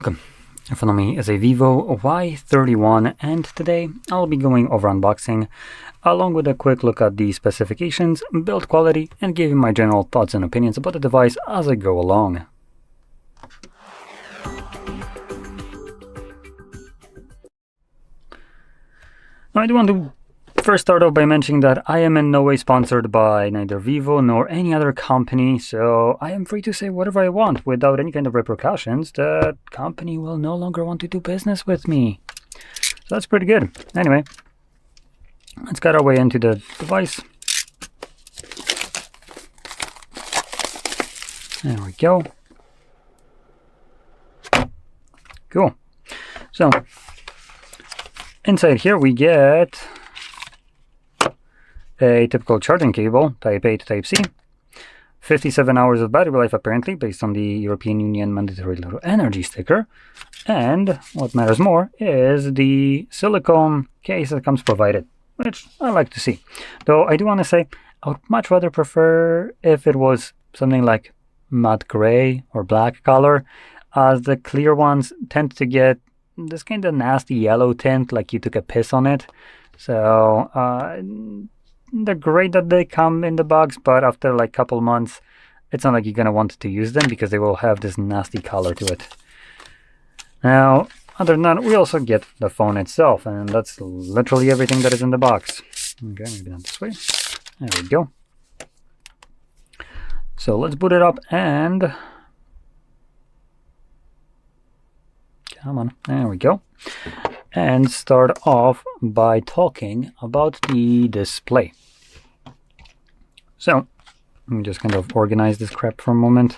In front of me is a VIVO Y31, and today I'll be going over unboxing along with a quick look at the specifications, build quality, and giving my general thoughts and opinions about the device as I go along. Now, I do want to first start off by mentioning that I am in no way sponsored by neither VIVO nor any other company, so I am free to say whatever I want without any kind of repercussions. The company will no longer want to do business with me. So that's pretty good. Anyway, let's get our way into the device. There we go. Cool. So, inside here we get a typical charging cable, Type A to Type C, 57 hours of battery life apparently, based on the European Union mandatory low energy sticker, and what matters more is the silicone case that comes provided, which I like to see. Though I do want to say I would much rather prefer if it was something like matte gray or black color, as the clear ones tend to get this kind of nasty yellow tint, like you took a piss on it. So they're great that they come in the box, but after like a couple months, it's not like you're gonna want to use them because they will have this nasty color to it. Now, other than that, we also get the phone itself, and that's literally everything that is in the box. Okay, maybe not this way. There we go. So let's boot it up and come on, there we go. And start off by talking about the display. So, let me just kind of organize this crap for a moment.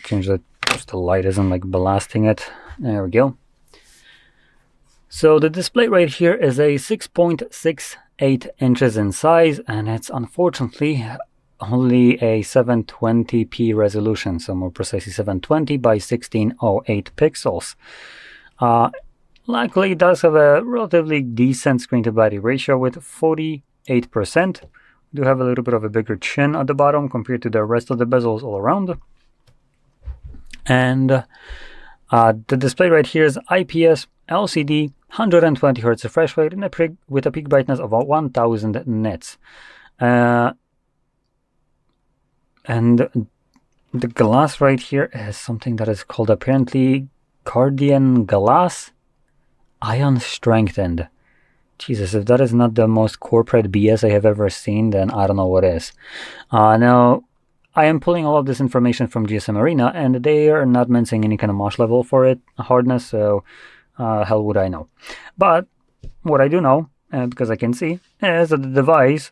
Change that just the light isn't like blasting it. There we go. So the display right here is a 6.68 inches in size, and it's unfortunately only a 720p resolution, so more precisely 720 by 1608 pixels. Luckily, it does have a relatively decent screen-to-body ratio with 48%. We do have a little bit of a bigger chin at the bottom compared to the rest of the bezels all around. And the display right here is IPS LCD, 120 Hz refresh rate, and with a peak brightness of 1000 nits. And the glass right here is something that is called apparently Guardian Glass Ion Strengthened. Jesus, if that is not the most corporate BS I have ever seen, then I don't know what is. Now, I am pulling all of this information from GSM Arena, and they are not mentioning any kind of MOSH level for it, hardness, so hell would I know. But what I do know, because I can see, is that the device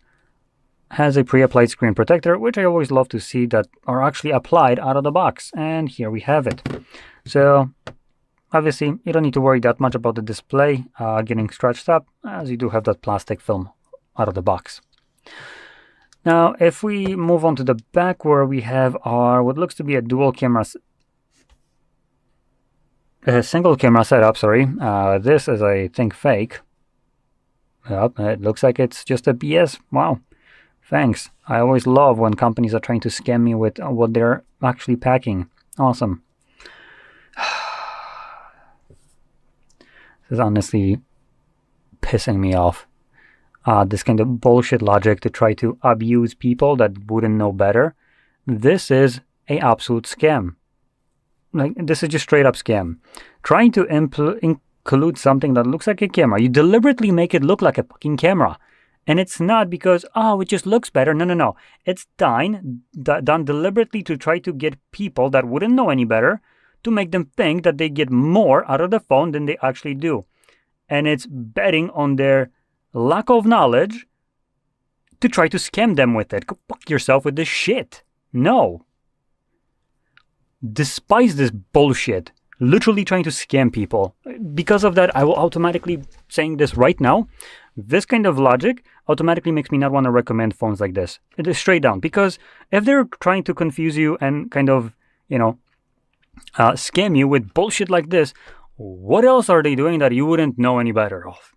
has a pre-applied screen protector, which I always love to see that are actually applied out of the box. And here we have it. So obviously you don't need to worry that much about the display getting scratched up, as you do have that plastic film out of the box. Now, if we move on to the back, where we have our what looks to be a single camera setup, sorry. This is, I think, fake. Yep, it looks like it's just a BS. Wow. Thanks. I always love when companies are trying to scam me with what they're actually packing. Awesome. This is honestly pissing me off. This kind of bullshit logic to try to abuse people that wouldn't know better. This is an absolute scam. Like, this is just straight up scam. Trying to include something that looks like a camera. You deliberately make it look like a fucking camera. And it's not because, oh, it just looks better. No, no, no. It's done deliberately to try to get people that wouldn't know any better to make them think that they get more out of the phone than they actually do. And it's betting on their lack of knowledge to try to scam them with it. Go fuck yourself with this shit. No. Despise this bullshit. Literally trying to scam people. Because of that, I will automatically, saying this right now, this kind of logic automatically makes me not want to recommend phones like this. It is straight down. Because if they're trying to confuse you and kind of, you know, scam you with bullshit like this, what else are they doing that you wouldn't know any better of?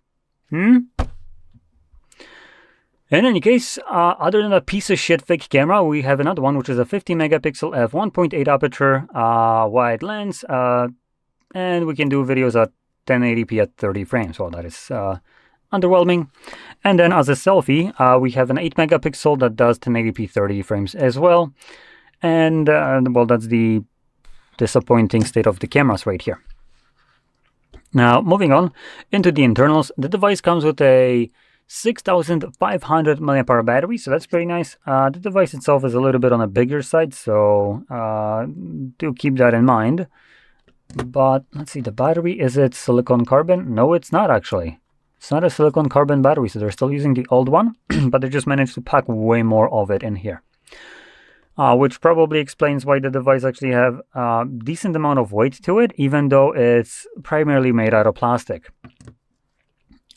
In any case, other than a piece of shit fake camera, we have another one, which is a 50 megapixel f1.8 aperture wide lens, and we can do videos at 1080p at 30 frames. Well, that is underwhelming. And then as a selfie, we have an 8 megapixel that does 1080p 30 frames as well. And well, that's the disappointing state of the cameras right here. Now, moving on into the internals, the device comes with a 6500 mAh battery, so that's pretty nice. The device itself is a little bit on a bigger side, so do keep that in mind. But let's see, the battery, is it silicon carbon? No, it's not actually. It's not a silicon carbon battery, so they're still using the old one, but they just managed to pack way more of it in here. Which probably explains why the device actually have a decent amount of weight to it, even though it's primarily made out of plastic.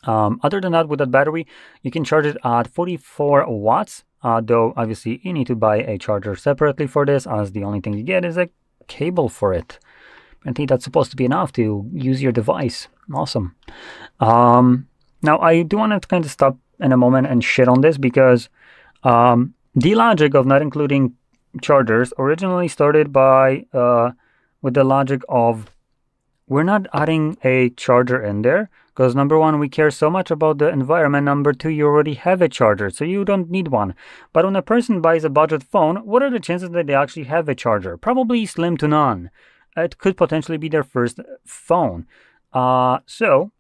Other than that, with that battery, you can charge it at 44 watts, though obviously you need to buy a charger separately for this, as the only thing you get is a cable for it. I think that's supposed to be enough to use your device. Awesome. Now, I do want to kind of stop in a moment and shit on this, because the logic of not including chargers originally started by with the logic of we're not adding a charger in there because, number one, we care so much about the environment. Number two, you already have a charger, so you don't need one. But when a person buys a budget phone, what are the chances that they actually have a charger? Probably slim to none. It could potentially be their first phone. So,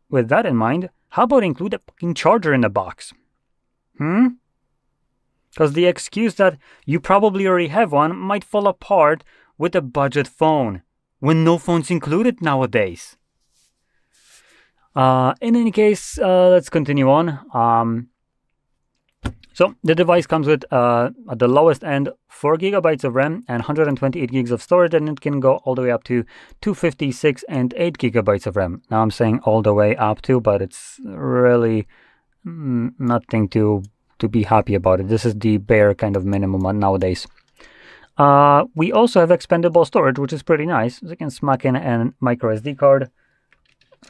with that in mind, how about include a fucking charger in the box? Because the excuse that you probably already have one might fall apart with a budget phone, when no phone's included nowadays. In any case, let's continue on. So the device comes with, at the lowest end, 4 gigabytes of RAM and 128 gigs of storage, and it can go all the way up to 256 and 8 gigabytes of RAM. Now I'm saying all the way up to, but it's really nothing to be happy about it. This is the bare kind of minimum nowadays. We also have expandable storage, which is pretty nice. So you can smack in a micro SD card.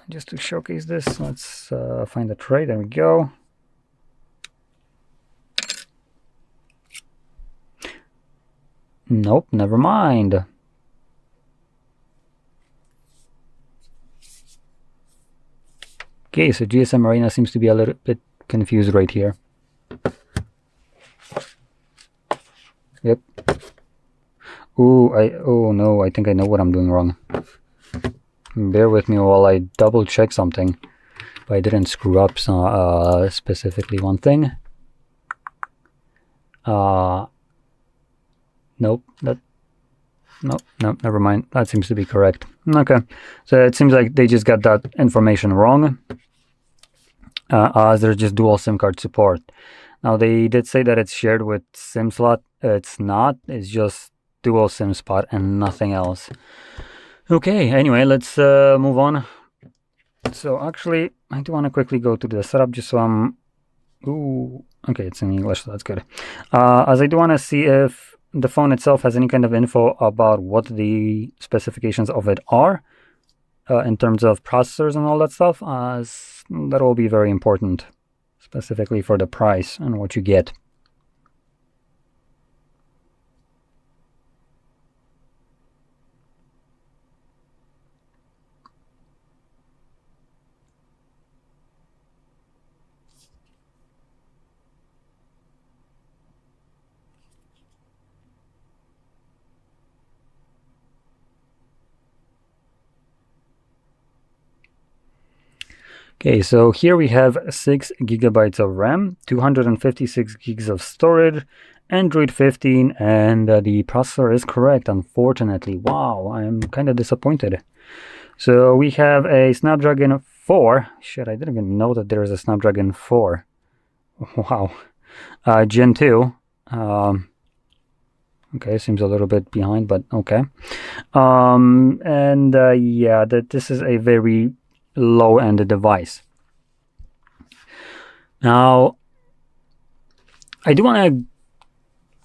Just to showcase this, let's find the tray. There we go. Nope, never mind. Okay, so GSM Arena seems to be a little bit confused right here. Yep. Oh no, I think I know what I'm doing wrong. Bear with me while I double check something. If I didn't screw up specifically one thing. Nope, never mind. That seems to be correct. Okay, so it seems like they just got that information wrong, as there's just dual SIM card support. Now, they did say that it's shared with SIM slot. It's not. It's just dual SIM spot and nothing else. Okay, anyway, let's move on. So actually, I do want to quickly go to the setup just so I'm... Ooh, okay, it's in English, so that's good. As I do want to see if the phone itself has any kind of info about what the specifications of it are in terms of processors and all that stuff, as that will be very important, specifically for the price and what you get. Okay, so here we have 6 gigabytes of RAM, 256 gigs of storage, Android 15, and the processor is correct, unfortunately. Wow, I'm kind of disappointed. So we have a Snapdragon 4. Shit, I didn't even know that there is a Snapdragon 4. Wow. Gen 2. Okay, seems a little bit behind, but okay. Yeah, this is a very low-end device. Now, I do want to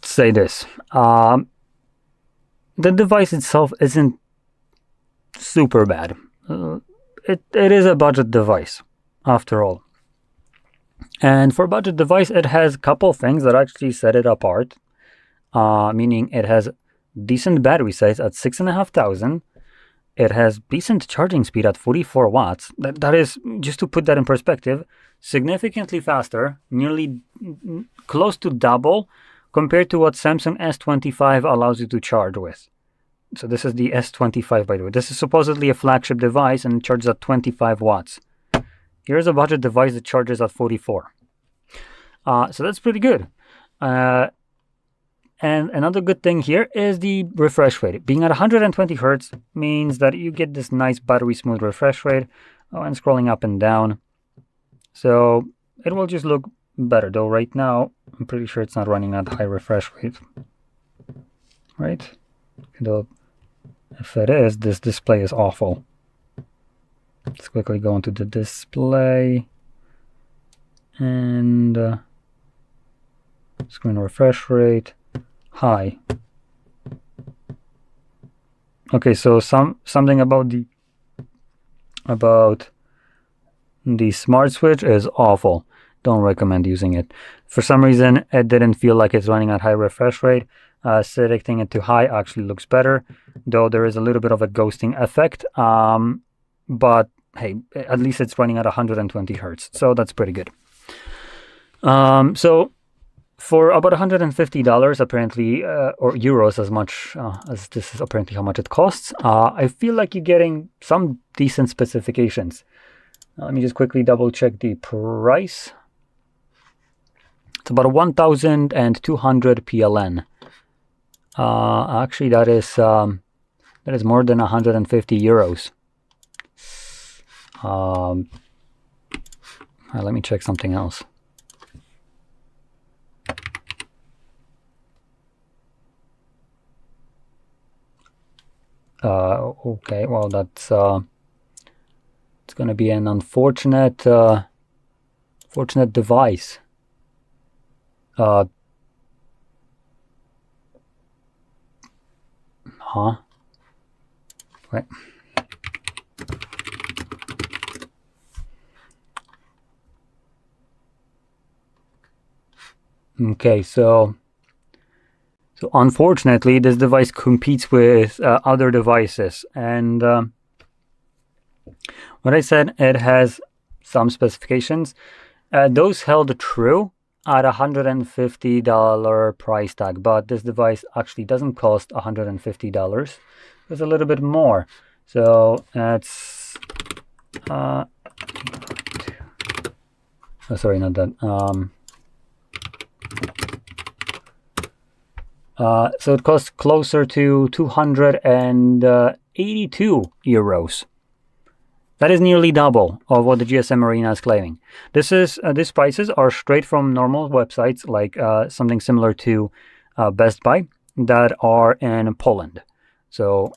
say this. The device itself isn't super bad. It is a budget device, after all. And for a budget device, it has a couple things that actually set it apart, meaning it has decent battery size at 6,500. It has decent charging speed at 44 watts. That is, just to put that in perspective, significantly faster, nearly close to double compared to what Samsung S25 allows you to charge with. So this is the S25, by the way. This is supposedly a flagship device and charges at 25 watts. Here's a budget device that charges at 44. So that's pretty good. And another good thing here is the refresh rate. Being at 120 Hertz means that you get this nice buttery smooth refresh rate. Oh, and scrolling up and down. So it will just look better, though right now I'm pretty sure it's not running at high refresh rate. Right? Though if it is, this display is awful. Let's quickly go into the display and screen refresh rate high. Okay, so something about the smart switch is awful. Don't recommend using it. For some reason, it didn't feel like it's running at high refresh rate. Selecting it to high actually looks better, though there is a little bit of a ghosting effect. But hey, at least it's running at 120 Hertz, so that's pretty good. So for about $150 apparently, or euros, as much as this is apparently how much it costs, I feel like you're getting some decent specifications. Let me just quickly double check the price. It's about 1,200 PLN. Actually, that is more than 150 euros. Let me check something else. Okay, well that's it's going to be an unfortunate fortunate device. Right. Okay, so unfortunately this device competes with other devices, and what I said, it has some specifications. Those held true at $150 price tag, but this device actually doesn't cost $150. It's a little bit more. So it's sorry, not that. So it costs closer to 282 euros. That is nearly double of what the GSM Arena is claiming. These prices are straight from normal websites like something similar to Best Buy that are in Poland. So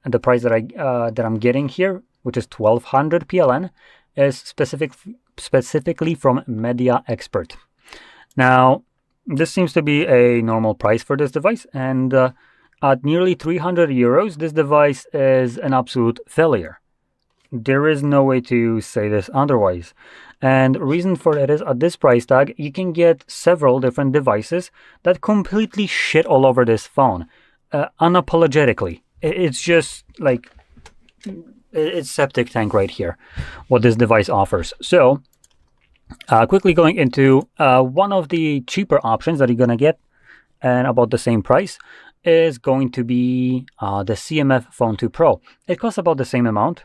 the price that I'm getting here, which is 1,200 PLN, is specifically from Media Expert. Now, this seems to be a normal price for this device, and at nearly 300 euros, this device is an absolute failure. There is no way to say this otherwise. And the reason for that is, at this price tag, you can get several different devices that completely shit all over this phone, unapologetically. It's just like, it's septic tank right here, what this device offers. So, quickly going into one of the cheaper options that you're going to get, and about the same price, is going to be the CMF Phone 2 Pro. It costs about the same amount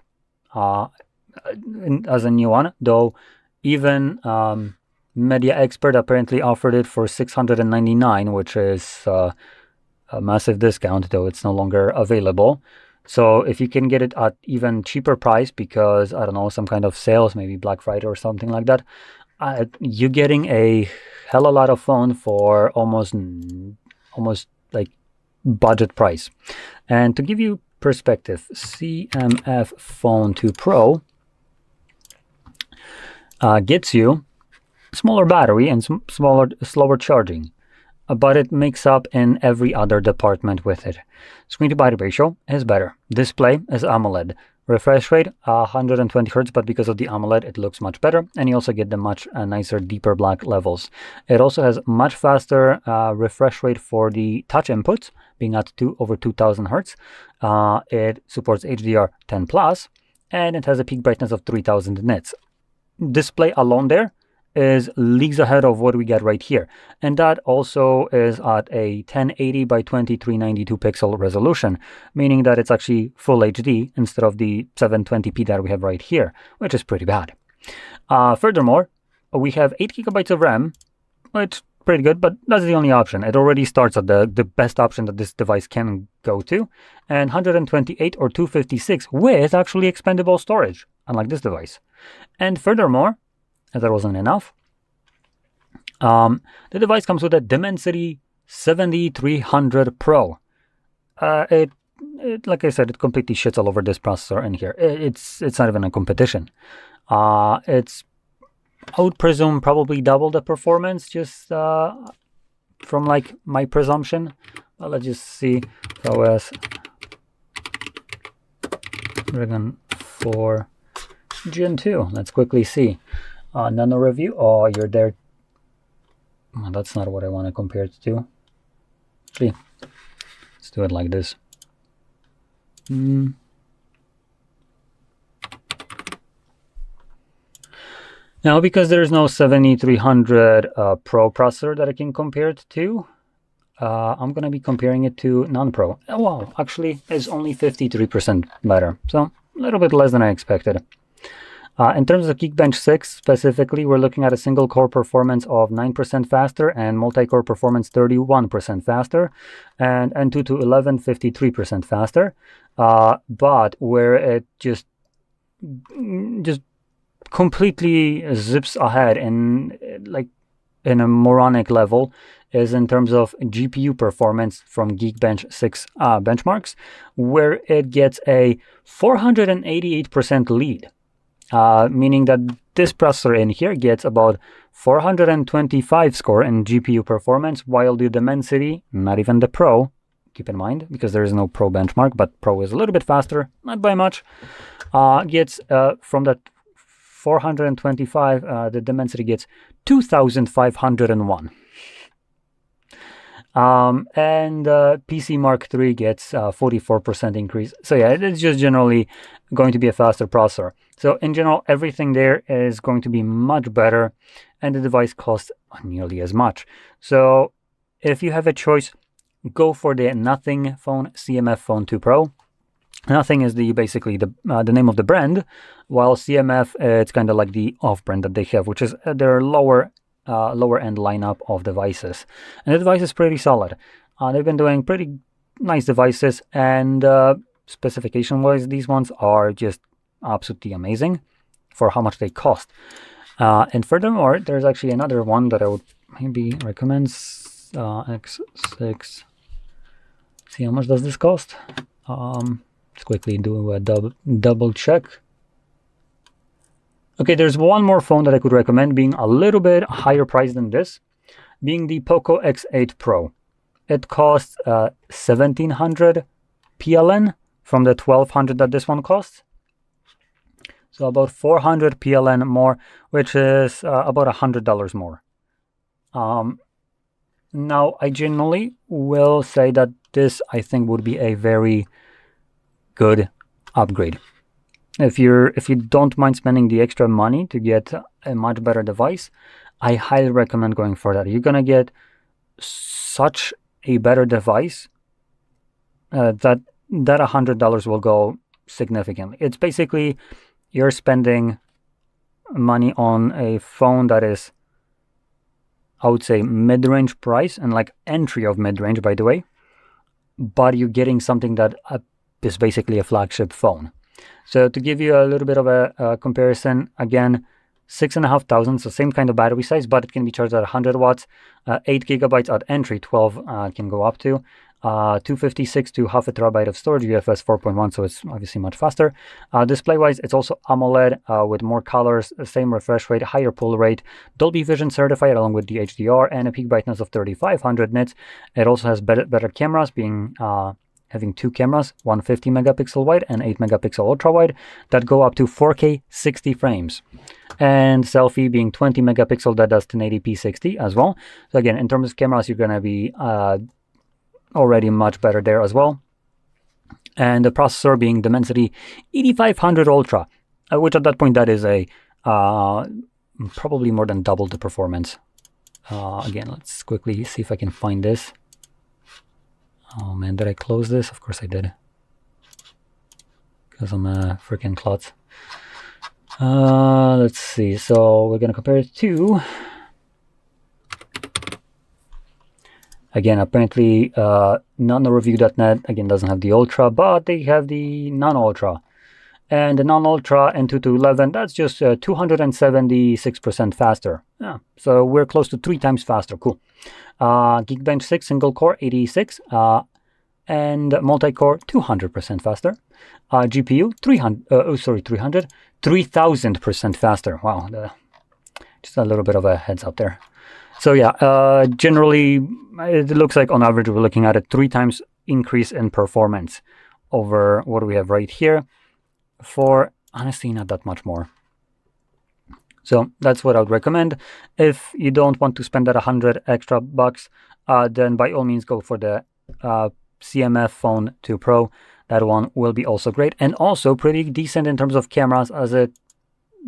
as a new one, though even Media Expert apparently offered it for $699, which is a massive discount, though it's no longer available. So if you can get it at even cheaper price, because I don't know, some kind of sales, maybe Black Friday or something like that, you're getting a hell of a lot of phone for almost like budget price. And to give you perspective, CMF Phone 2 Pro gets you smaller battery and slower charging, but it makes up in every other department with it. Screen to body ratio is better. Display is AMOLED. refresh rate, 120 Hz, but because of the AMOLED, it looks much better. And you also get the much nicer, deeper black levels. It also has much faster refresh rate for the touch inputs, being at over 2000 Hz. It supports HDR10+, and it has a peak brightness of 3000 nits. Display alone there is leagues ahead of what we get right here, and that also is at a 1080 by 2392 pixel resolution, meaning that it's actually full HD instead of the 720p that we have right here, which is pretty bad. Furthermore, we have 8 GB of RAM, which is pretty good, but that's the only option. It already starts at the best option that this device can go to, and 128 or 256 with actually expandable storage, unlike this device. And furthermore, as that wasn't enough, the device comes with a Dimensity 7300 Pro. It, like I said, it completely shits all over this processor in here. It's not even a competition. It's, I would presume, probably double the performance, just from like my presumption. Let's just see. OS Dragon 4 Gen 2. Let's quickly see. Nano review. Oh, you're there. Well, that's not what I want to compare it to. Actually, let's do it like this. Now, because there's no 7300 Pro processor that I can compare it to, I'm going to be comparing it to non-Pro. Oh, wow, actually, it's only 53% better. So, a little bit less than I expected. In terms of Geekbench 6 specifically, we're looking at a single core performance of 9% faster and multi-core performance 31% faster, and N2 to 11 53% faster. But where it just completely zips ahead in a moronic level is in terms of GPU performance from Geekbench 6 benchmarks, where it gets a 488% lead. Meaning that this processor in here gets about 425 score in GPU performance, while the Dimensity, not even the Pro, keep in mind, because there is no Pro benchmark, but Pro is a little bit faster, not by much, gets from that 425, the Dimensity gets 2501. And PC Mark III gets 44% increase. So yeah, it's just generally going to be a faster processor. So in general, everything there is going to be much better, and the device costs nearly as much. So if you have a choice, go for the Nothing phone, CMF Phone 2 Pro. Nothing is basically the name of the brand, while CMF, it's kind of like the off-brand that they have, which is their lower end lineup of devices. And the device is pretty solid. They've been doing pretty nice devices, and specification-wise, these ones are just absolutely amazing for how much they cost. And furthermore, there's actually another one that I would maybe recommend, X6. See how much does this cost? Let's quickly do a double check. Okay, there's one more phone that I could recommend, being a little bit higher price than this, being the Poco X8 Pro. It costs 1700 PLN from the 1200 that this one costs. So about 400 PLN more, which is about $100 more. Now, I generally will say that this, I think, would be a very good upgrade. If you don't mind spending the extra money to get a much better device, I highly recommend going for that. You're gonna get such a better device that $100 will go significantly. It's basically you're spending money on a phone that is, I would say, mid-range price, and like entry of mid-range, by the way, but you're getting something that is basically a flagship phone. So to give you a little bit of a comparison, again, 6,500, so same kind of battery size, but it can be charged at 100 watts, 8 gigabytes at entry, 12 can go up to, 256 to half a terabyte of storage, UFS 4.1, so it's obviously much faster. Display-wise, it's also AMOLED with more colors, same refresh rate, higher pull rate, Dolby Vision certified along with the HDR, and a peak brightness of 3500 nits. It also has better cameras, being having two cameras, one 50 megapixel wide and 8 megapixel ultra wide, that go up to 4K 60 frames. And selfie being 20 megapixel, that does 1080p 60 as well. So again, in terms of cameras, you're going to be already much better there as well. And the processor being Dimensity 8500 Ultra, which at that point, that is a probably more than double the performance. Again, let's quickly see if I can find this. Oh man, did I close this? Of course I did. Because I'm a freaking klutz. Let's see. So we're going to compare it to... Again, apparently nanoreview.net, again, doesn't have the Ultra, but they have the non-Ultra. And the non-Ultra and 2 to 11, that's just 276% faster. Yeah, so we're close to 3 times faster. Cool. Geekbench 6 single core 86 and multi-core 200% faster. GPU 3000% faster. Wow, just a little bit of a heads up there. So yeah, generally it looks like on average we're looking at a 3 times increase in performance over what we have right here, for honestly not that much more. So that's what I would recommend. If you don't want to spend that 100 extra bucks, then by all means go for the CMF Phone 2 Pro. That one will be also great, and also pretty decent in terms of cameras, as it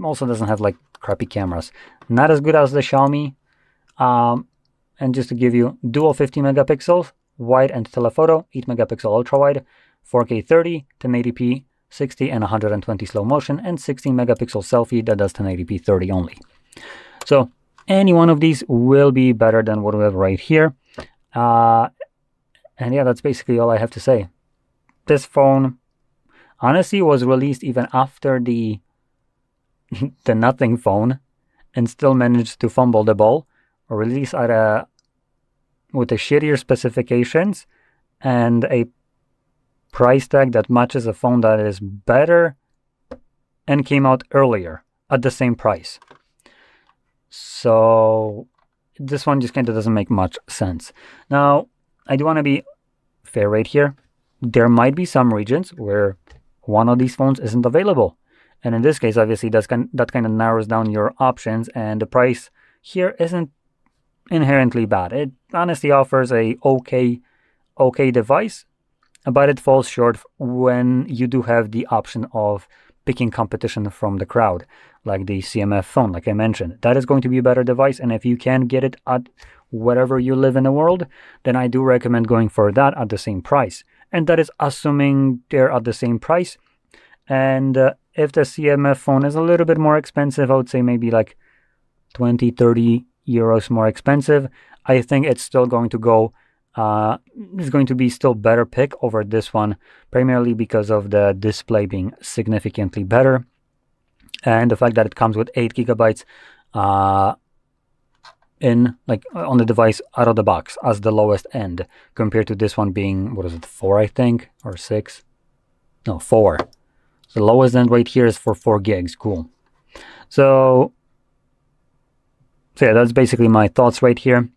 also doesn't have like crappy cameras. Not as good as the Xiaomi. And just to give you dual 50 megapixels wide and telephoto, 8 megapixel ultra wide, 4K 30, 1080p 60 and 120 slow motion, and 16 megapixel selfie that does 1080p 30 only. So any one of these will be better than what we have right here. And yeah, that's basically all I have to say. This phone honestly was released even after the nothing phone, and still managed to fumble the ball. Release at with the shittier specifications and a price tag that matches a phone that is better and came out earlier at the same price. So this one just kind of doesn't make much sense. Now, I do want to be fair right here. There might be some regions where one of these phones isn't available. And in this case, obviously, that kind of narrows down your options, and the price here isn't inherently bad. It honestly offers a okay device, but it falls short when you do have the option of picking competition from the crowd, like the CMF phone, like I mentioned. That is going to be a better device, and if you can get it at wherever you live in the world, then I do recommend going for that at the same price. And that is assuming they're at the same price. And if the CMF phone is a little bit more expensive, I would say maybe like 20-30 euros more expensive, I think it's still going to go is going to be still better pick over this one, primarily because of the display being significantly better and the fact that it comes with 8 gigabytes in like on the device out of the box as the lowest end, compared to this one being, what is it, 4 I think, or 6? No, 4. The lowest end right here is for 4 gigs. Cool. So yeah, that's basically my thoughts right here.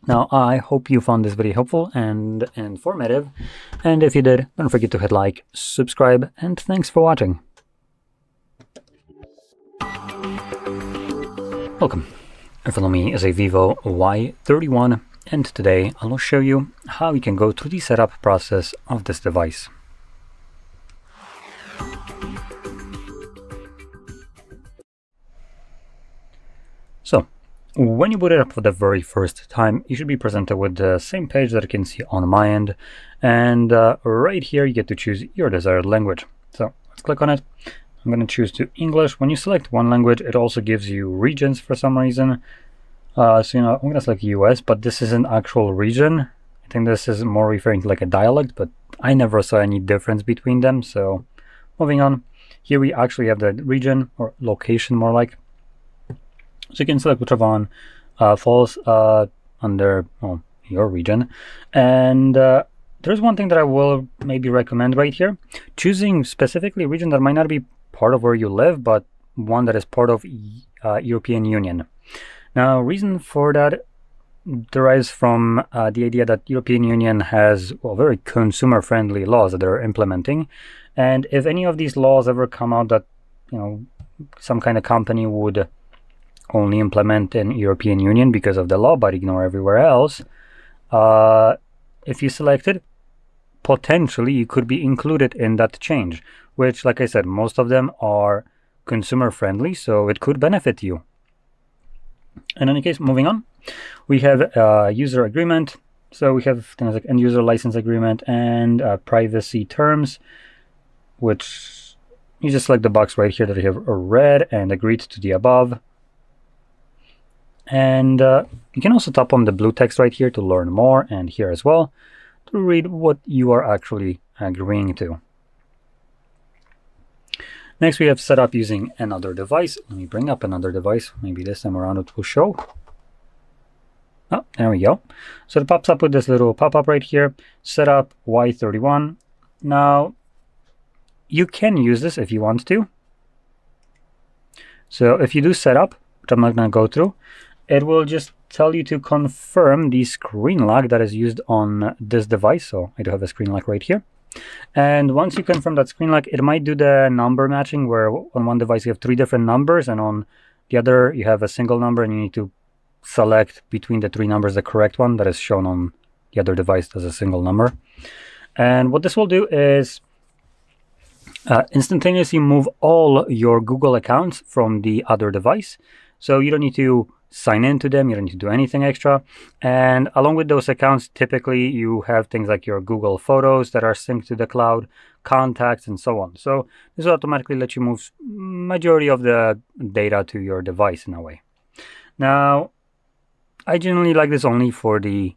Now, I hope you found this video helpful and informative. And if you did, don't forget to hit like, subscribe, and thanks for watching. Welcome. Follow me as a VIVO Y31, and today I will show you how you can go through the setup process of this device. So, when you boot it up for the very first time, you should be presented with the same page that you can see on my end. And right here, you get to choose your desired language. So, let's click on it. I'm going to choose to English. When you select one language, it also gives you regions for some reason. So, you know, I'm going to select US, but this is an actual region. I think this is more referring to like a dialect, but I never saw any difference between them. So, moving on. Here we actually have the region, or location more like. So you can select whichever one falls under your region. And there's one thing that I will maybe recommend right here. Choosing specifically a region that might not be part of where you live, but one that is part of European Union. Now, reason for that derives from the idea that European Union has very consumer-friendly laws that they're implementing, and if any of these laws ever come out that some kind of company would only implement in European Union because of the law but ignore everywhere else, if you select it, potentially you could be included in that change, which, like I said, most of them are consumer friendly, so it could benefit you. In any case, moving on, we have a user agreement. So we have things like end user license agreement and privacy terms, which you just select the box right here that you have read and agreed to the above. And you can also tap on the blue text right here to learn more, and here as well to read what you are actually agreeing to. Next, we have set up using another device. Let me bring up another device. Maybe this time around it will show. Oh, there we go. So it pops up with this little pop-up right here, set up Y31. Now, you can use this if you want to. So if you do set up, which I'm not going to go through, it will just tell you to confirm the screen lock that is used on this device. So I do have a screen lock right here. And once you confirm that screen lock, it might do the number matching, where on one device you have 3 different numbers and on the other you have a single number, and you need to select between the 3 numbers the correct one that is shown on the other device as a single number. And what this will do is instantaneously move all your Google accounts from the other device. So you don't need to sign into them, you don't need to do anything extra. And along with those accounts, typically you have things like your Google Photos that are synced to the cloud, contacts, and so on. So this will automatically let you move majority of the data to your device in a way. Now, I generally like this only for the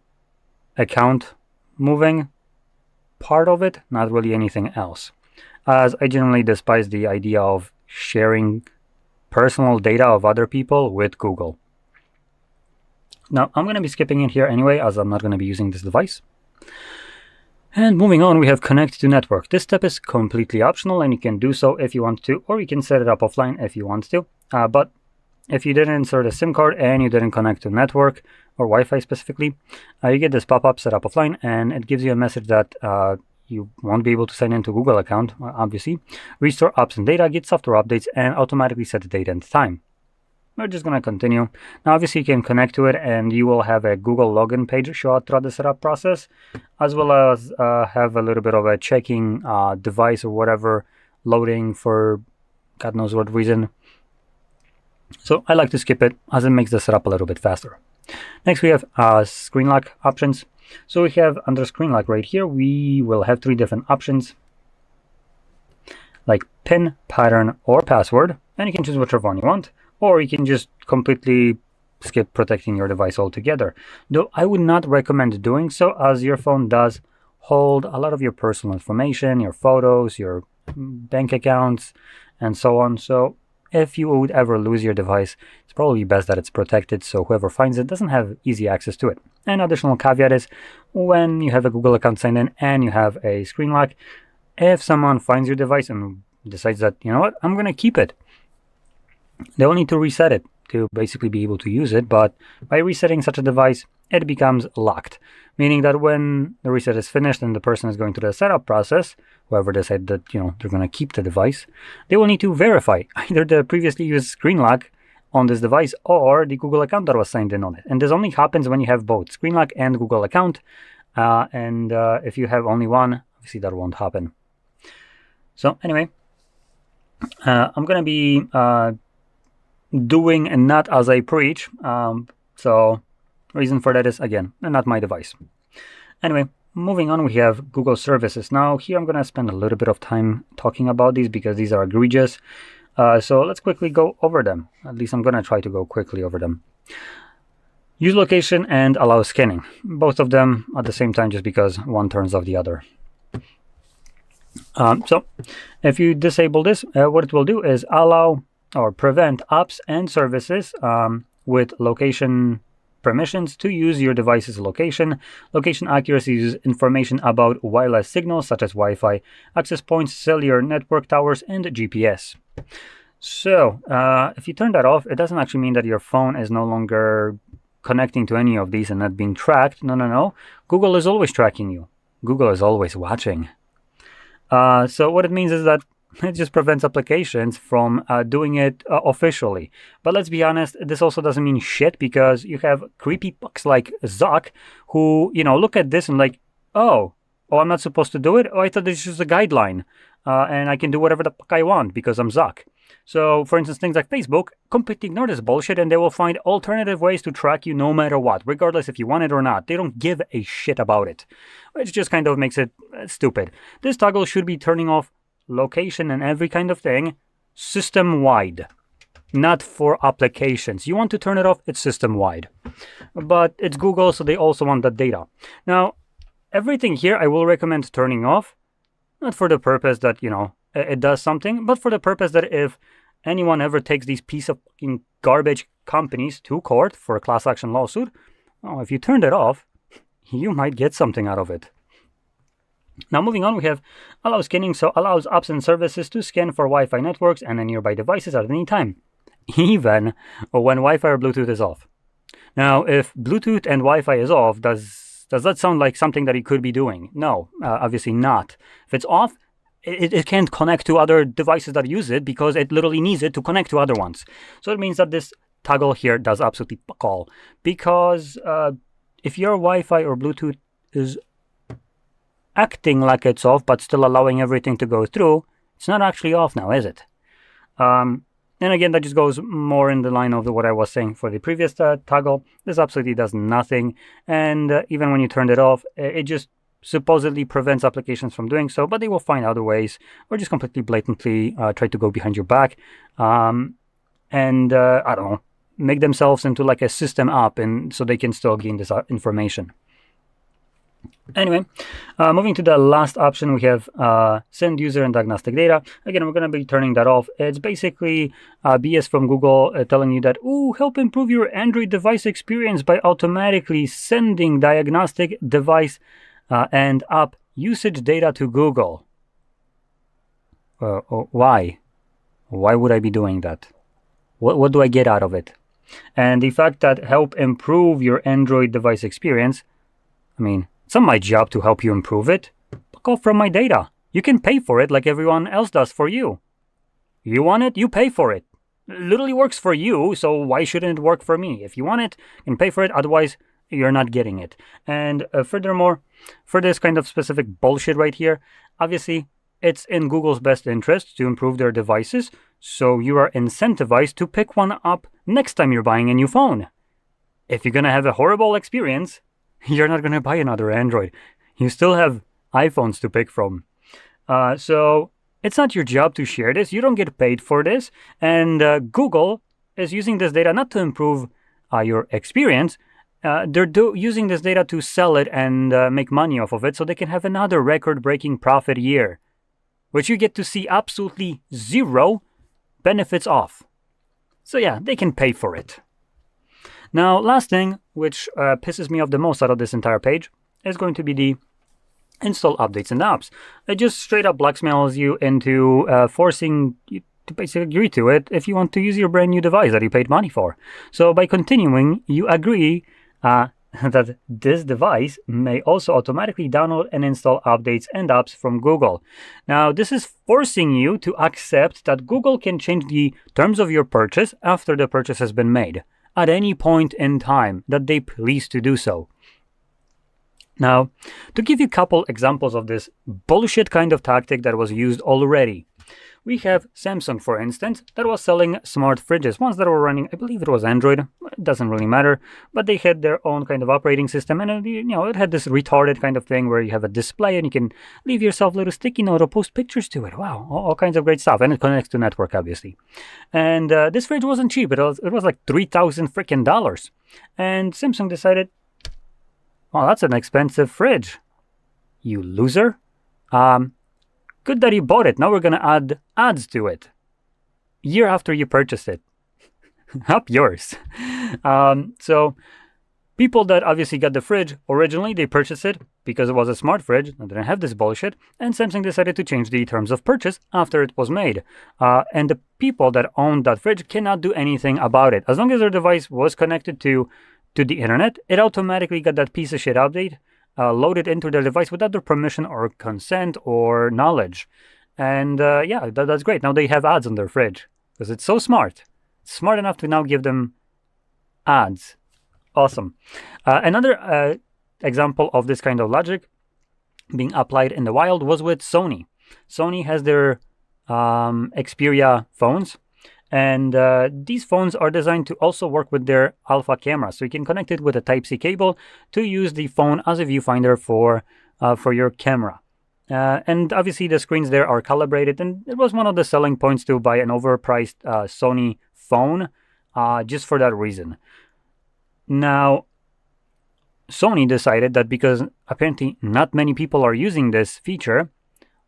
account moving part of it, not really anything else, as I generally despise the idea of sharing personal data of other people with Google. Now, I'm going to be skipping it here anyway, as I'm not going to be using this device. And moving on, we have connect to network. This step is completely optional, and you can do so if you want to, or you can set it up offline if you want to. But if you didn't insert a SIM card and you didn't connect to network or Wi-Fi specifically, you get this pop-up set up offline, and it gives you a message that you won't be able to sign into Google account, obviously. Restore apps and data, get software updates, and automatically set the date and time. We're just going to continue. Now, obviously, you can connect to it, and you will have a Google login page show up throughout the setup process, as well as have a little bit of a checking device or whatever loading for God knows what reason. So I like to skip it, as it makes the setup a little bit faster. Next, we have screen lock options. So we have under screen lock right here, we will have 3 different options, like PIN, pattern, or password, and you can choose whichever one you want. Or you can just completely skip protecting your device altogether. Though I would not recommend doing so, as your phone does hold a lot of your personal information, your photos, your bank accounts, and so on. So if you would ever lose your device, it's probably best that it's protected, so whoever finds it doesn't have easy access to it. An additional caveat is, when you have a Google account signed in and you have a screen lock, if someone finds your device and decides that, you know what, I'm going to keep it, they will need to reset it to basically be able to use it. But by resetting such a device, it becomes locked, meaning that when the reset is finished and the person is going through the setup process, whoever decided that they're going to keep the device, they will need to verify either the previously used screen lock on this device or the Google account that was signed in on it. And this only happens when you have both screen lock and Google account. If you have only one, obviously that won't happen. So anyway, I'm going to be doing and not as I preach. So reason for that is, again, not my device. Anyway, moving on, we have Google services. Now here I'm going to spend a little bit of time talking about these because these are egregious. So let's quickly go over them. At least I'm going to try to go quickly over them. Use location and allow scanning. Both of them at the same time, just because one turns off the other. So if you disable this, what it will do is allow or prevent apps and services with location permissions to use your device's location. Location accuracy uses information about wireless signals such as Wi-Fi, access points, cellular network towers, and GPS. So if you turn that off, it doesn't actually mean that your phone is no longer connecting to any of these and not being tracked. No. Google is always tracking you. Google is always watching. So what it means is that it just prevents applications from doing it officially. But let's be honest, this also doesn't mean shit, because you have creepy fucks like Zuck who, look at this and like, oh, I'm not supposed to do it? Oh, I thought this was a guideline. And I can do whatever the fuck I want because I'm Zuck. So, for instance, things like Facebook completely ignore this bullshit, and they will find alternative ways to track you no matter what, regardless if you want it or not. They don't give a shit about it, which just kind of makes it stupid. This toggle should be turning off location and every kind of thing system-wide, not for applications. You want to turn it off, it's system-wide. But it's Google, so they also want that data. Now, everything here I will recommend turning off, not for the purpose that, it does something, but for the purpose that if anyone ever takes these piece of fucking garbage companies to court for a class action lawsuit, well, if you turned it off, you might get something out of it. Now moving on, we have allow scanning, so allows apps and services to scan for Wi-Fi networks and nearby devices at any time, even when Wi-Fi or Bluetooth is off. Now, if Bluetooth and Wi-Fi is off, does that sound like something that it could be doing? No, obviously not. If it's off, it can't connect to other devices that use it because it literally needs it to connect to other ones. So it means that this toggle here does absolutely fuck all, because if your Wi-Fi or Bluetooth is acting like it's off but still allowing everything to go through, it's not actually off now, is it? And again, that just goes more in the line of what I was saying for the previous toggle. This absolutely does nothing, and even when you turned it off, it just supposedly prevents applications from doing so, but they will find other ways, or just completely blatantly try to go behind your back, and I don't know, make themselves into like a system app, and so they can still gain this information. Anyway, moving to the last option, we have send user and diagnostic data. Again, we're going to be turning that off. It's basically BS from Google telling you that, ooh, help improve your Android device experience by automatically sending diagnostic device and app usage data to Google. Why? Why would I be doing that? What do I get out of it? And the fact that help improve your Android device experience, I mean, it's not my job to help you improve it. Fuck off from my data. You can pay for it like everyone else does for you. You want it, you pay for it. It literally works for you, so why shouldn't it work for me? If you want it, you can pay for it, otherwise you're not getting it. And furthermore, for this kind of specific bullshit right here, obviously it's in Google's best interest to improve their devices, so you are incentivized to pick one up next time you're buying a new phone. If you're gonna have a horrible experience, you're not gonna buy another Android. You still have iPhones to pick from. So it's not your job to share this. You don't get paid for this. And Google is using this data not to improve your experience. They're using this data to sell it and make money off of it, so they can have another record-breaking profit year, which you get to see absolutely zero benefits off. So yeah, they can pay for it. Now, last thing, which pisses me off the most out of this entire page, is going to be the install updates and apps. It just straight up blackmails you into forcing you to basically agree to it if you want to use your brand new device that you paid money for. So by continuing, you agree that this device may also automatically download and install updates and apps from Google. Now, this is forcing you to accept that Google can change the terms of your purchase after the purchase has been made, at any point in time that they please to do so. Now, to give you a couple examples of this bullshit kind of tactic that was used already, we have Samsung, for instance, that was selling smart fridges, ones that were running, I believe it was Android, it doesn't really matter, but they had their own kind of operating system, and it had this retarded kind of thing where you have a display and you can leave yourself a little sticky note or post pictures to it. Wow, all kinds of great stuff, and it connects to network, obviously. And this fridge wasn't cheap. It was like $3,000 freaking dollars, and Samsung decided, well, that's an expensive fridge, you loser. Good that you bought it. Now we're going to add ads to it. Year after you purchased it. Up yours. So people that obviously got the fridge, originally they purchased it because it was a smart fridge. They didn't have this bullshit. And Samsung decided to change the terms of purchase after it was made. And the people that owned that fridge cannot do anything about it. As long as their device was connected to to the internet, it automatically got that piece of shit update loaded into their device without their permission or consent or knowledge. And yeah, that's great. Now they have ads on their fridge because it's so smart. It's smart enough to now give them ads. Awesome. Another example of this kind of logic being applied in the wild was with Sony. Sony has their Xperia phones, and these phones are designed to also work with their alpha camera. So you can connect it with a Type-C cable to use the phone as a viewfinder for your camera. And obviously the screens there are calibrated, and it was one of the selling points to buy an overpriced Sony phone just for that reason. Now, Sony decided that because apparently not many people are using this feature,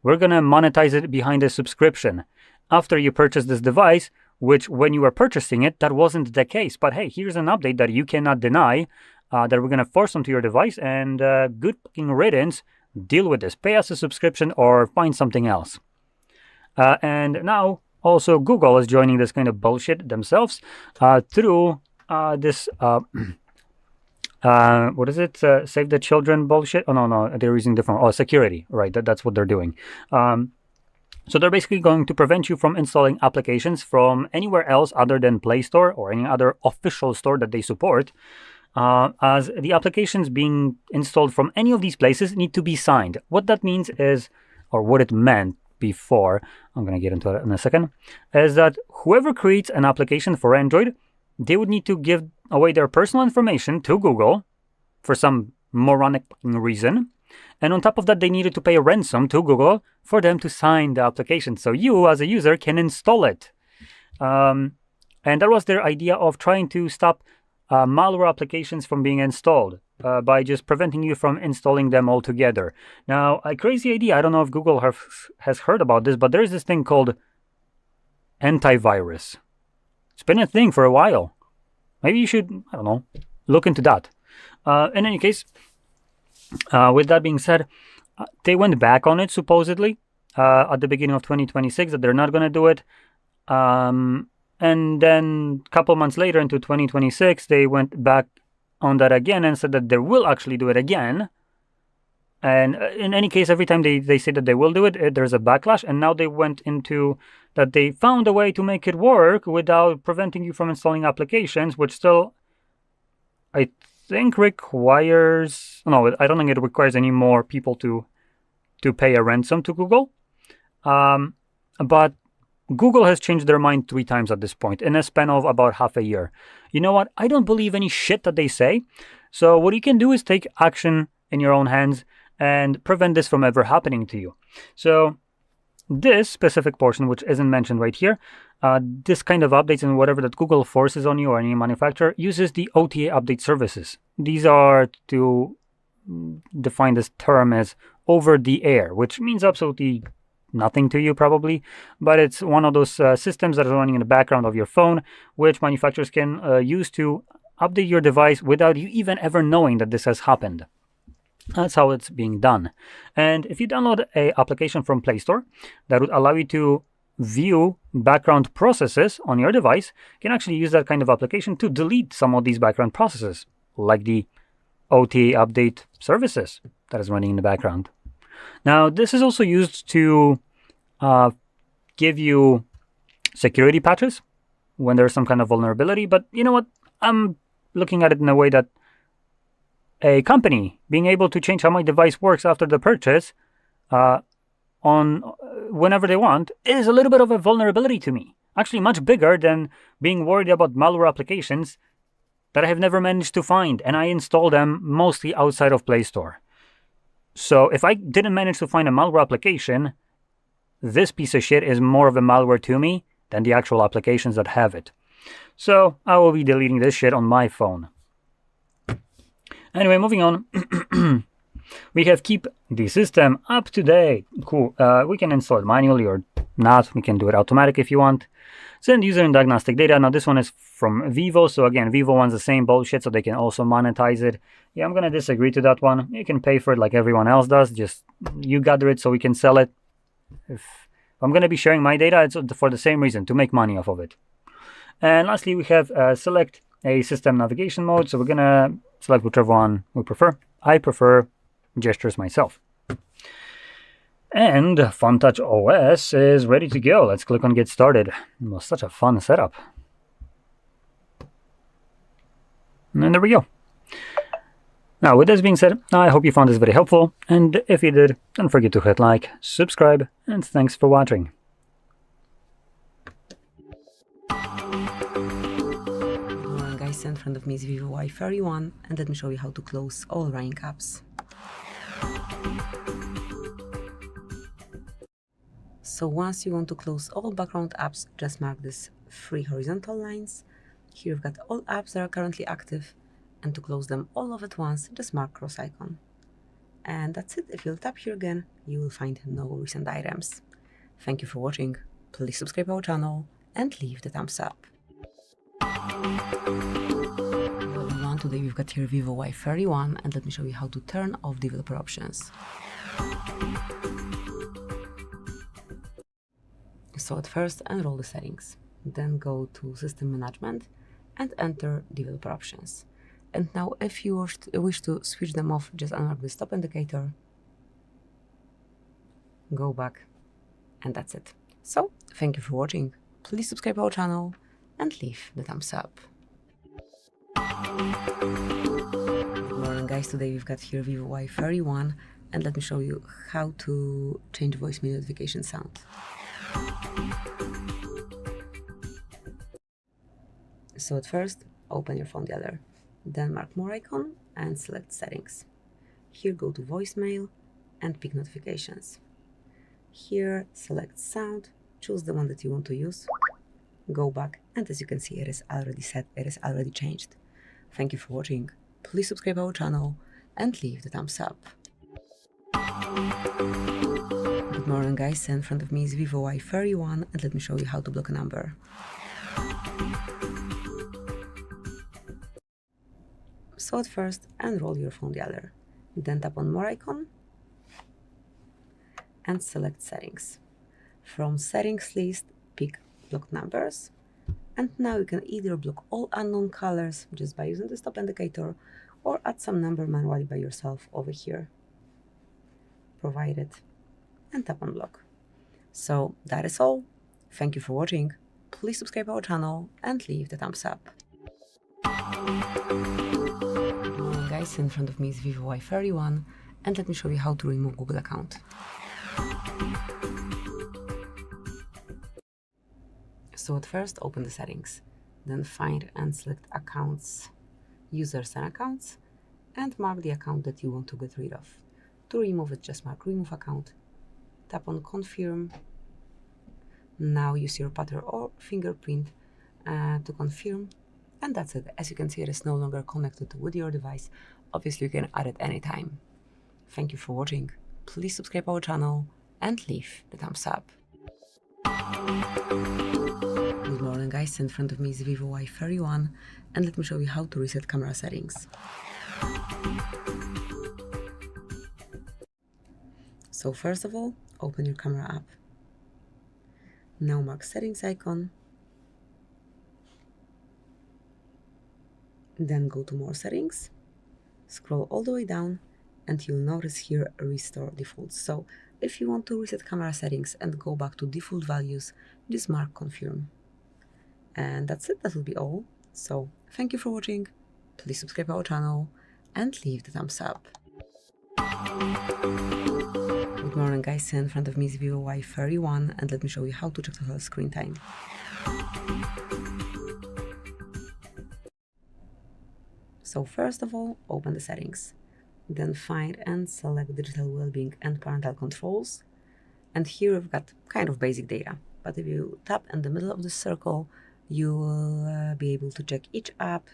we're going to monetize it behind a subscription. After you purchase this device, which when you were purchasing it, that wasn't the case. But hey, here's an update that you cannot deny, that we're going to force onto your device, and good fucking riddance, deal with this. Pay us a subscription or find something else. And now also Google is joining this kind of bullshit themselves through this... what is it? Save the children bullshit? Oh, no, they're using different... Oh, security, right, that's what they're doing. So they're basically going to prevent you from installing applications from anywhere else other than Play Store or any other official store that they support, as the applications being installed from any of these places need to be signed. What that means is, or what it meant before, I'm going to get into it in a second, is that whoever creates an application for Android, they would need to give away their personal information to Google for some moronic reason. And on top of that, they needed to pay a ransom to Google for them to sign the application, so you as a user can install it. And that was their idea of trying to stop malware applications from being installed by just preventing you from installing them altogether. Now, a crazy idea, I don't know if Google has heard about this, but there's this thing called antivirus. It's been a thing for a while. Maybe you should, I don't know, look into that. In any case, with that being said, they went back on it supposedly at the beginning of 2026 that they're not going to do it. And then a couple months later into 2026, they went back on that again and said that they will actually do it again. And in any case, every time they say that they will do it, there's a backlash. And now they went into that they found a way to make it work without preventing you from installing applications, which still, I think, requires... No, I don't think it requires any more people to pay a ransom to Google. But Google has changed their mind 3 times at this point in a span of about half a year. You know what? I don't believe any shit that they say. So what you can do is take action in your own hands and prevent this from ever happening to you. So this specific portion, which isn't mentioned right here, this kind of updates and whatever that Google forces on you or any manufacturer uses the OTA update services. These are to define this term as over the air, which means absolutely nothing to you probably, but it's one of those systems that are running in the background of your phone, which manufacturers can use to update your device without you even ever knowing that this has happened. That's how it's being done. And if you download an application from Play Store that would allow you to view background processes on your device, you can actually use that kind of application to delete some of these background processes, like the OTA update services that is running in the background. Now, this is also used to give you security patches when there's some kind of vulnerability. But you know what? I'm looking at it in a way that a company being able to change how my device works after the purchase on whenever they want is a little bit of a vulnerability to me. Actually, much bigger than being worried about malware applications that I have never managed to find, and I install them mostly outside of Play Store. So if I didn't manage to find a malware application, this piece of shit is more of a malware to me than the actual applications that have it. So I will be deleting this shit on my phone. Anyway, moving on. We have keep the system up to date. Cool. We can install it manually or not. We can do it automatic if you want. Send user and diagnostic data. Now this one is from Vivo. So again, Vivo wants the same bullshit, so they can also monetize it. Yeah, I'm going to disagree to that one. You can pay for it like everyone else does. Just you gather it so we can sell it. If I'm going to be sharing my data, it's for the same reason, to make money off of it. And lastly, we have select a system navigation mode, so we're gonna select whichever one we prefer. I prefer gestures myself. And FunTouch OS is ready to go. Let's click on Get Started. It was such a fun setup. And there we go. Now, with this being said, I hope you found this very helpful, and if you did, don't forget to hit like, subscribe, and thanks for watching. Guys, in front of me is VIVO Y31, and let me show you how to close all running apps. So once you want to close all background apps, just mark these 3 horizontal lines. Here you've got all apps that are currently active, and to close them all off at once, just mark cross icon. And that's it. If you'll tap here again, you will find no recent items. Thank you for watching. Please subscribe our channel and leave the thumbs up. Hello everyone, today we've got here VIVO Y31, and let me show you how to turn off developer options. So at first, enroll the settings, then go to System Management and enter Developer Options. And now if you wish to switch them off, just unlock the stop indicator, go back, and that's it. So, thank you for watching. Please subscribe our channel and leave the thumbs up. Good morning guys, today we've got here VIVO Y31, and let me show you how to change voicemail notification sound. So at first, open your phone dialer, then mark more icon and select settings. Here go to voicemail and pick notifications. Here select sound, choose the one that you want to use, go back, and as you can see, it is already set, it is already changed. Thank you for watching. Please subscribe our channel and leave the thumbs up. Good morning guys, in front of me is VIVO Y31, and let me show you how to block a number. So at first, enroll your phone dialer, then tap on more icon and select settings. From settings list, pick blocked numbers, and now you can either block all unknown colors just by using the stop indicator, or add some number manually by yourself over here. Provide it and tap on block. So that is all. Thank you for watching. Please subscribe our channel and leave the thumbs up. Guys, in front of me is VIVO Y31, and let me show you how to remove Google account. So at first, open the settings, then find and select accounts, users and accounts, and mark the account that you want to get rid of. To remove it, just mark remove account, tap on confirm. Now use your pattern or fingerprint to confirm, and that's it. As you can see, it is no longer connected with your device. Obviously, you can add it anytime. Thank you for watching. Please subscribe our channel and leave the thumbs up. Good morning guys, in front of me is VIVO Y31, and let me show you how to reset camera settings. So first of all, open your camera app. Now mark settings icon, then go to more settings, scroll all the way down, and you'll notice here restore defaults. So if you want to reset camera settings and go back to default values, just mark confirm. And that's it, that will be all. So thank you for watching, please subscribe our channel and leave the thumbs up. Good morning guys, in front of me is VIVO Y31, and let me show you how to check total screen time. So first of all, open the settings, then find and select digital well-being and parental controls. And here we've got kind of basic data, but if you tap in the middle of the circle, you will be able to check each app,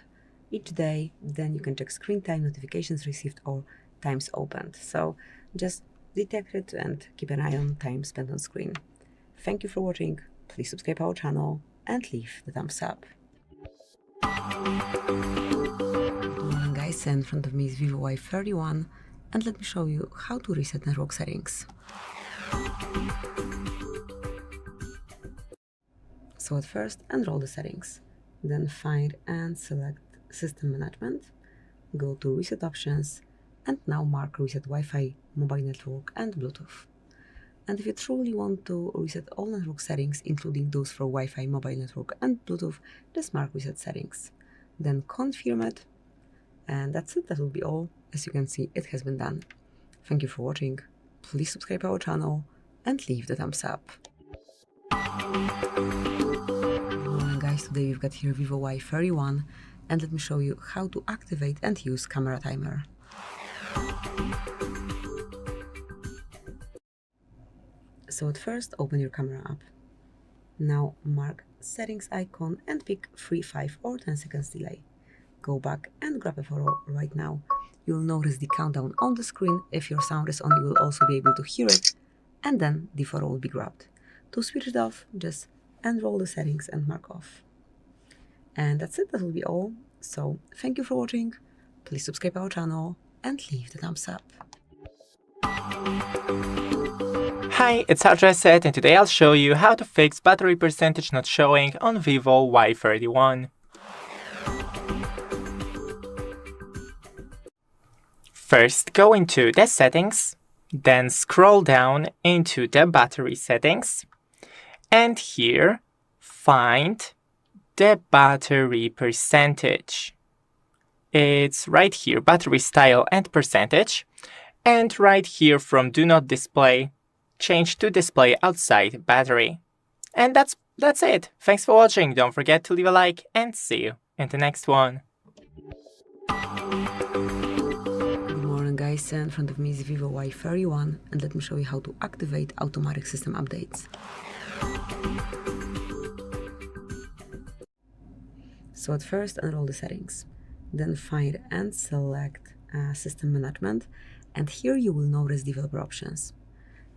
each day. Then you can check screen time, notifications received, or times opened. So just detect it and keep an eye on time spent on screen. Thank you for watching. Please subscribe our channel and leave the thumbs up. Good morning guys, in front of me is VIVO Y31, and let me show you how to reset network settings. So at first, enroll the settings, then find and select System Management, go to Reset Options, and now mark Reset Wi-Fi, Mobile Network, and Bluetooth. And if you truly want to reset all network settings, including those for Wi-Fi, Mobile Network, and Bluetooth, just mark Reset Settings. Then confirm it, and that's it. That will be all. As you can see, it has been done. Thank you for watching. Please subscribe our channel and leave the thumbs up. Guys, today we've got here VIVO Y31, and let me show you how to activate and use camera timer. So at first, open your camera app. Now mark settings icon and pick 3, 5 or 10 seconds delay. Go back and grab a photo right now. You'll notice the countdown on the screen. If your sound is on, you will also be able to hear it, and then the photo will be grabbed. To switch it off, just enroll the settings and mark off. And that's it, that will be all. So thank you for watching, please subscribe our channel and leave the thumbs up. Hi, it's HardReset, and today I'll show you how to fix battery percentage not showing on VIVO Y31. First, go into the settings, then scroll down into the battery settings, and here find the battery percentage. It's right here, battery style and percentage, and right here from do not display, change to display outside battery. And that's it. Thanks for watching. Don't forget to leave a like and see you in the next one. Good morning guys, in front of me is VIVO Y31, and let me show you how to activate automatic system updates. So at first, enroll the settings, then find and select System Management, and here you will notice developer options.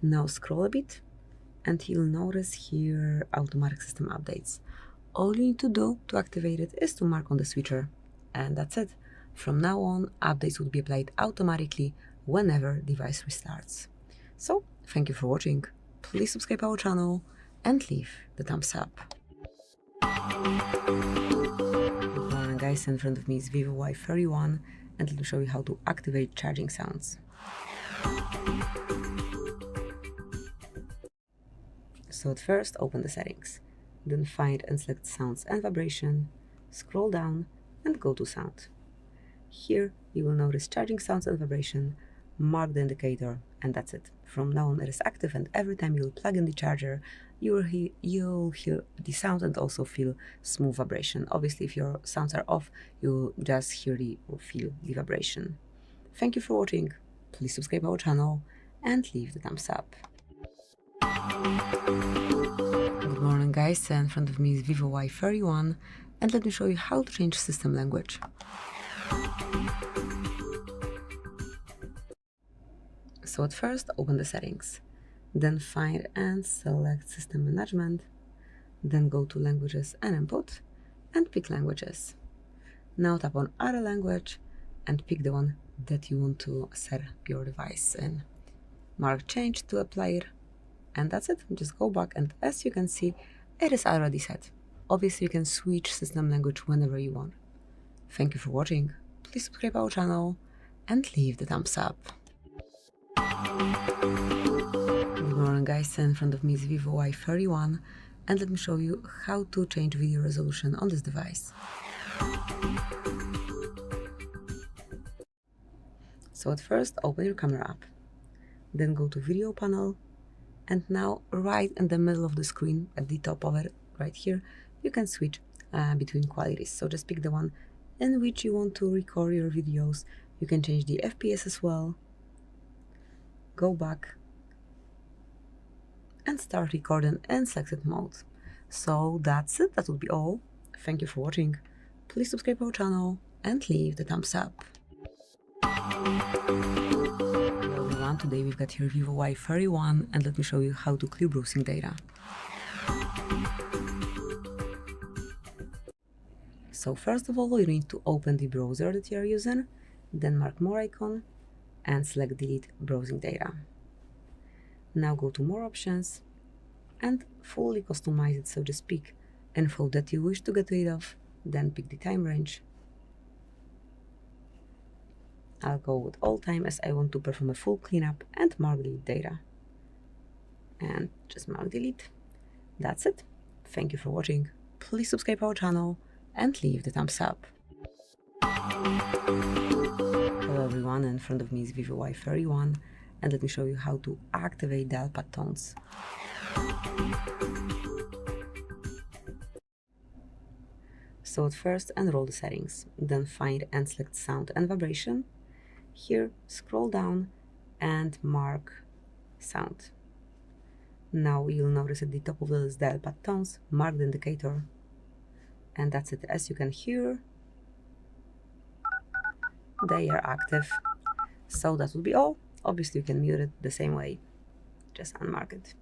Now scroll a bit, and you'll notice here automatic system updates. All you need to do to activate it is to mark on the switcher, and that's it. From now on, updates will be applied automatically whenever device restarts. So, thank you for watching. Please subscribe our channel and leave the thumbs up. Guys, in front of me is VIVO Y31, and let me show you how to activate charging sounds. So at first, open the settings, then find and select sounds and vibration, scroll down and go to sound. Here you will notice charging sounds and vibration, mark the indicator, and that's it. From now on it is active, and every time you'll plug in the charger, you'll hear the sound and also feel smooth vibration. Obviously, if your sounds are off, you'll just hear or feel the vibration. Thank you for watching. Please subscribe our channel and leave the thumbs up. Good morning guys, in front of me is VIVO Y31, and let me show you how to change system language. So at first, open the settings, then find and select System Management, then go to Languages and Input, and pick Languages. Now tap on Add a Language, and pick the one that you want to set your device in. Mark Change to apply it, and that's it. Just go back, and as you can see, it is already set. Obviously, you can switch system language whenever you want. Thank you for watching. Please subscribe our channel and leave the thumbs up. Good morning guys, in front of me is VIVO Y31, and let me show you how to change video resolution on this device. So at first, open your camera app, then go to video panel, and now right in the middle of the screen at the top of it, right here, you can switch between qualities. So just pick the one in which you want to record your videos. You can change the FPS as well. Go back and start recording in selected mode. So that's it, that will be all. Thank you for watching. Please subscribe our channel and leave the thumbs up. Hello everyone, today we've got here VIVO Y31, and let me show you how to clear browsing data. So first of all, you need to open the browser that you are using, then mark More icon and select Delete Browsing Data. Now go to More Options and fully customize it, so just pick info that you wish to get rid of then pick the time range. I'll go with all time as I want to perform a full cleanup, and mark delete data. And just mark delete. That's it. Thank you for watching. Please subscribe our channel and leave the thumbs up. Hello everyone, in front of me is VIVO Y31, and let me show you how to activate dial pad tones. So at first, enroll the settings, then find and select sound and vibration. Here, scroll down and mark sound. Now you'll notice at the top of the list dial pad tones, mark the indicator, and that's it. As you can hear, they are active. So that will be all. Obviously you can mute it the same way, just unmark it.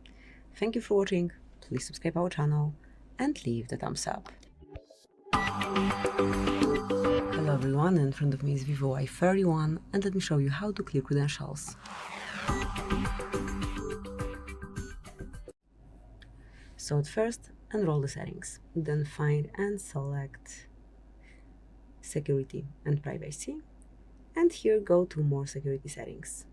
Thank you for watching, please subscribe our channel and leave the thumbs up. Hello everyone, in front of me is VIVO Y31, and let me show you how to clear credentials. So at first, enroll the settings, then find and select security and privacy, and here go to more security settings.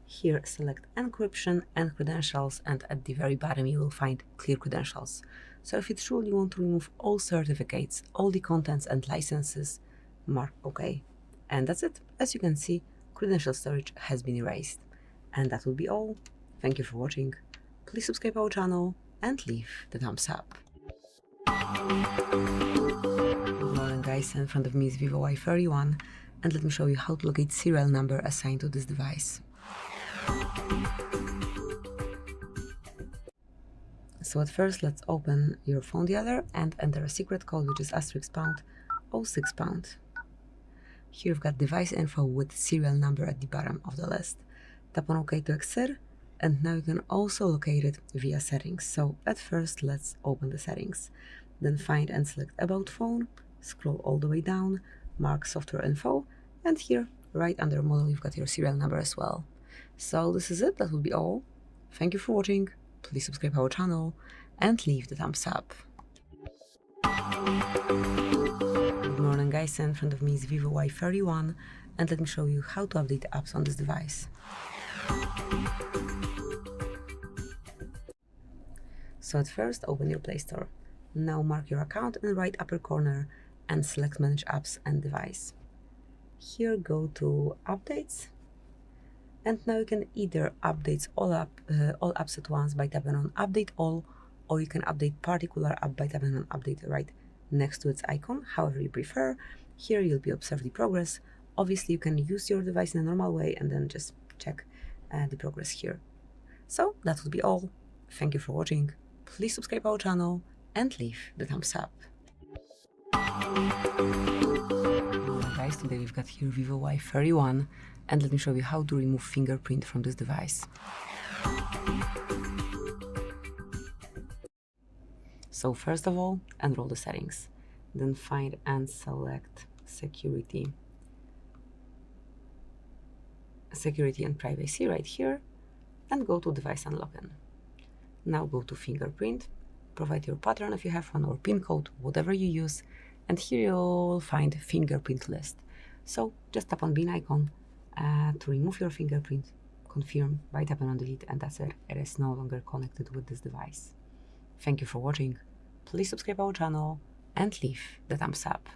Here select encryption and credentials, and at the very bottom you will find clear credentials. So if you truly want to remove all certificates, all the contents and licenses, mark OK. And that's it. As you can see, credential storage has been erased. And that will be all. Thank you for watching. Please subscribe our channel and leave the thumbs up. Good morning guys, in front of me is VIVO Y31, and let me show you how to locate serial number assigned to this device. So at first, let's open your phone dialer and enter a secret code, which is *#06#. Here you've got device info with serial number at the bottom of the list. Tap on OK to exit, and now you can also locate it via settings. So at first, let's open the settings. Then find and select About Phone, scroll all the way down, mark Software Info, and here, right under Model, you've got your serial number as well. So this is it, that will be all. Thank you for watching, please subscribe our channel and leave the thumbs up. Good morning guys, in front of me is VIVO Y31, and let me show you how to update apps on this device. So at first, open your Play Store. Now mark your account in the right upper corner and select Manage Apps and Device. Here go to Updates, and now you can either update all apps at once by tapping on Update All, or you can update particular app by tapping on Update right next to its icon, however you prefer. Here you'll be observe the progress. Obviously you can use your device in a normal way and then just check the progress here. So that will be all. Thank you for watching. Please subscribe our channel and leave the thumbs up. Guys, today we've got here VIVO Y31, and let me show you how to remove fingerprint from this device. So first of all, enroll the settings, then find and select security and privacy right here, and go to device unlock-in. Now go to fingerprint, provide your pattern if you have one, or PIN code, whatever you use, and here you'll find fingerprint list. So just tap on bin icon to remove your fingerprint, confirm by tapping on delete, and that's it. It is no longer connected with this device. Thank you for watching. Please subscribe our channel and leave the thumbs up.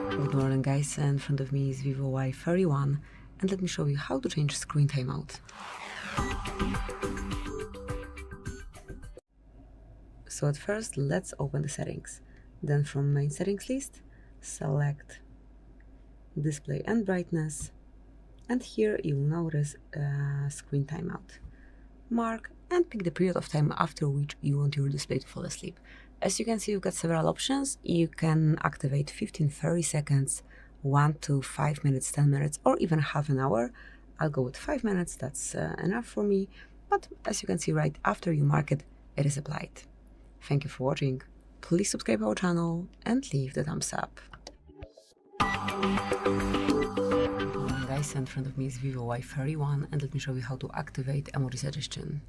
Good morning guys, in front of me is VIVO Y31, and let me show you how to change screen timeout. So at first, let's open the settings. Then from main settings list, select display and brightness, and here you will notice screen timeout. Mark and pick the period of time after which you want your display to fall asleep. As you can see, you've got several options. You can activate 15-30 seconds, 1 to 5 minutes, 10 minutes, or even half an hour. I'll go with 5 minutes, that's enough for me. But as you can see, right after you mark it, it is applied. Thank you for watching. Please subscribe our channel and leave the thumbs up. Guys, in front of me is VIVO Y31, and let me show you how to activate Emoji suggestion.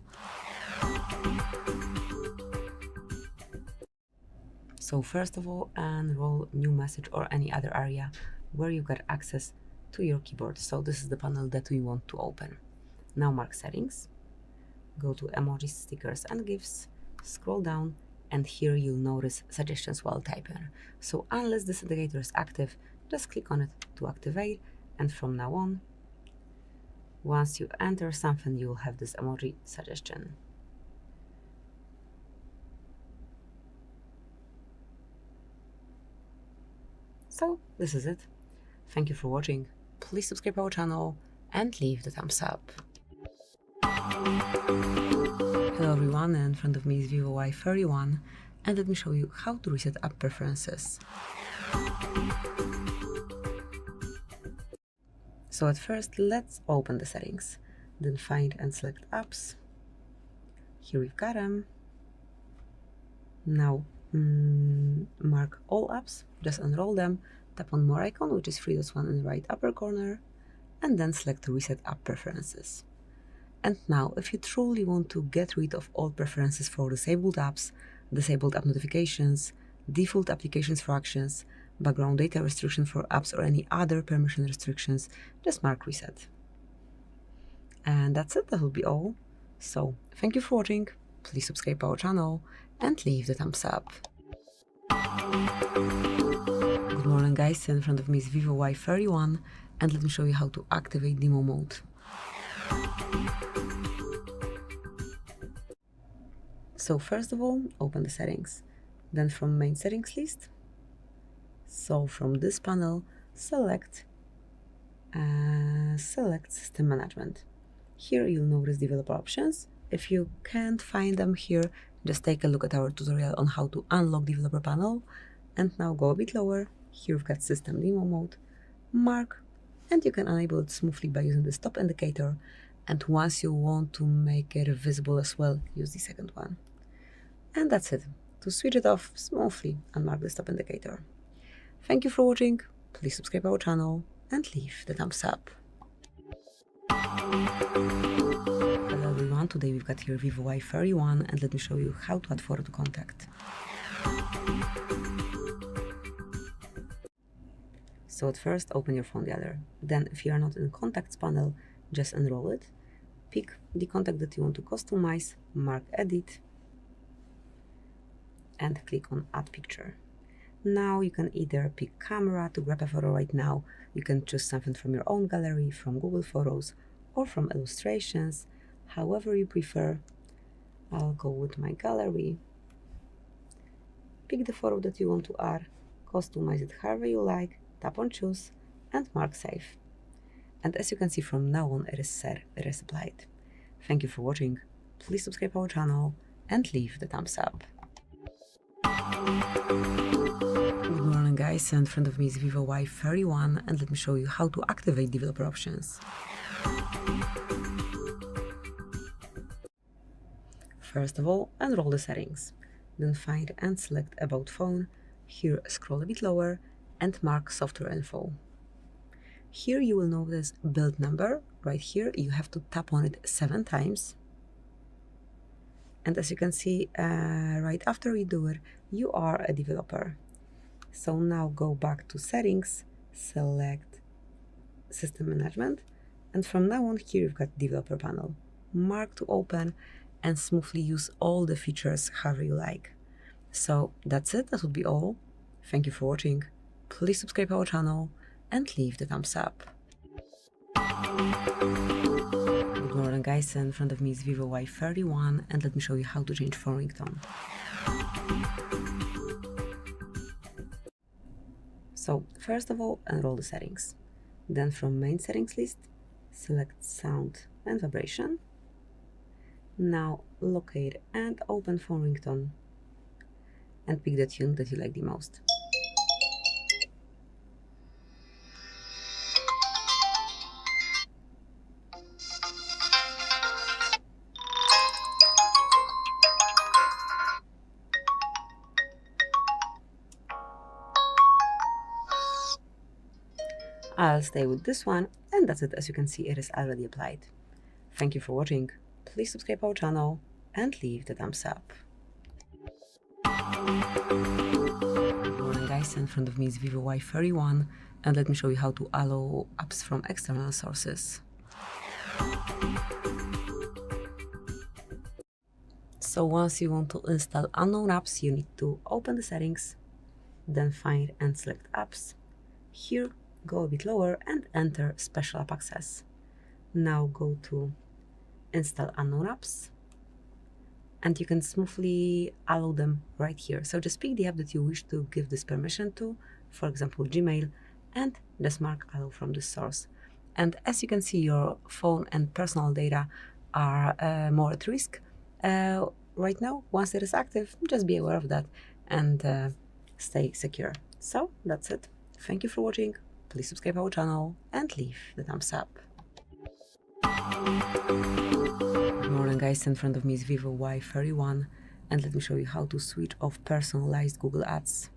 So first of all, enroll new message or any other area where you got access to your keyboard. So this is the panel that we want to open. Now mark settings, go to emojis, stickers and GIFs, scroll down, and here you'll notice suggestions Wallpaper. So unless this indicator is active, just click on it to activate, and from now on, once you enter something, you will have this emoji suggestion. So this is it. Thank you for watching. Please subscribe our channel and leave the thumbs up. Hello everyone, in front of me is VIVO Y31, and let me show you how to reset app preferences. So at first, let's open the settings, then find and select apps. Here we've got them. Now mark all apps, just unroll them, tap on more icon, which is 3 dots one in the right upper corner, and then select reset app preferences. And now, if you truly want to get rid of all preferences for disabled apps, disabled app notifications, default applications for actions, background data restriction for apps, or any other permission restrictions, just mark reset. And that's it, that will be all. So, thank you for watching, please subscribe our channel, and leave the thumbs up. Good morning guys, in front of me is VIVO Y31, and let me show you how to activate demo mode. So first of all, open the settings, then from main settings list, so from this panel, select system management. Here you'll notice developer options. If you can't find them here, just take a look at our tutorial on how to unlock developer panel. And now go a bit lower, here we've got system demo mode, mark, and you can enable it smoothly by using the stop indicator. And once you want to make it visible as well, use the second one. And that's it. To switch it off smoothly, unmark the stop indicator. Thank you for watching, please subscribe our channel and leave the thumbs up. Hello everyone, today we've got here VIVO Y31, and let me show you how to add photo to contact. So at first, open your phone dialer. Then if you are not in contacts panel, just enroll it. Pick the contact that you want to customize, mark edit, and click on add picture. Now you can either pick camera to grab a photo right now, you can choose something from your own gallery, from Google Photos, or from illustrations, however you prefer. I'll go with my gallery. Pick the photo that you want to add, customize it however you like, tap on choose, and mark save. And as you can see, from now on it is set, it is applied. Thank you for watching, please subscribe our channel and leave the thumbs up. Good morning guys, in front of me is VIVO Y31, and let me show you how to activate developer options. First of all, enroll the settings, then find and select about phone. Here scroll a bit lower and mark software info. Here you will notice build number. Right here you have to tap on it 7 times. And as you can see, right after you do it, you are a developer. So now go back to settings, select system management, and from now on here you've got developer panel. Mark to open and smoothly use all the features however you like. So that's it, that would be all. Thank you for watching, please subscribe our channel and leave the thumbs up. Good morning guys, in front of me is VIVO Y31, and let me show you how to change phone ringtone. So first of all, enroll the settings. Then from main settings list, select sound and vibration. Now locate and open phone ringtone and pick the tune that you like the most. I'll stay with this one, and that's it. As you can see, it is already applied. Thank you for watching, please subscribe our channel and leave the thumbs up. guys, in front of me is VIVO Y31, and let me show you how to allow apps from external sources. So once you want to install unknown apps, you need to open the settings, then find and select apps. Here, go a bit lower and enter special app access. Now go to install unknown apps, and you can smoothly allow them right here. So just pick the app that you wish to give this permission to, for example, Gmail, and just mark allow from this source. And as you can see, your phone and personal data are more at risk right now. Once it is active, just be aware of that and stay secure. So that's it. Thank you for watching. Please subscribe our channel and leave the thumbs up. Good morning guys, in front of me is VIVO Y31, and let me show you how to switch off personalized Google Ads.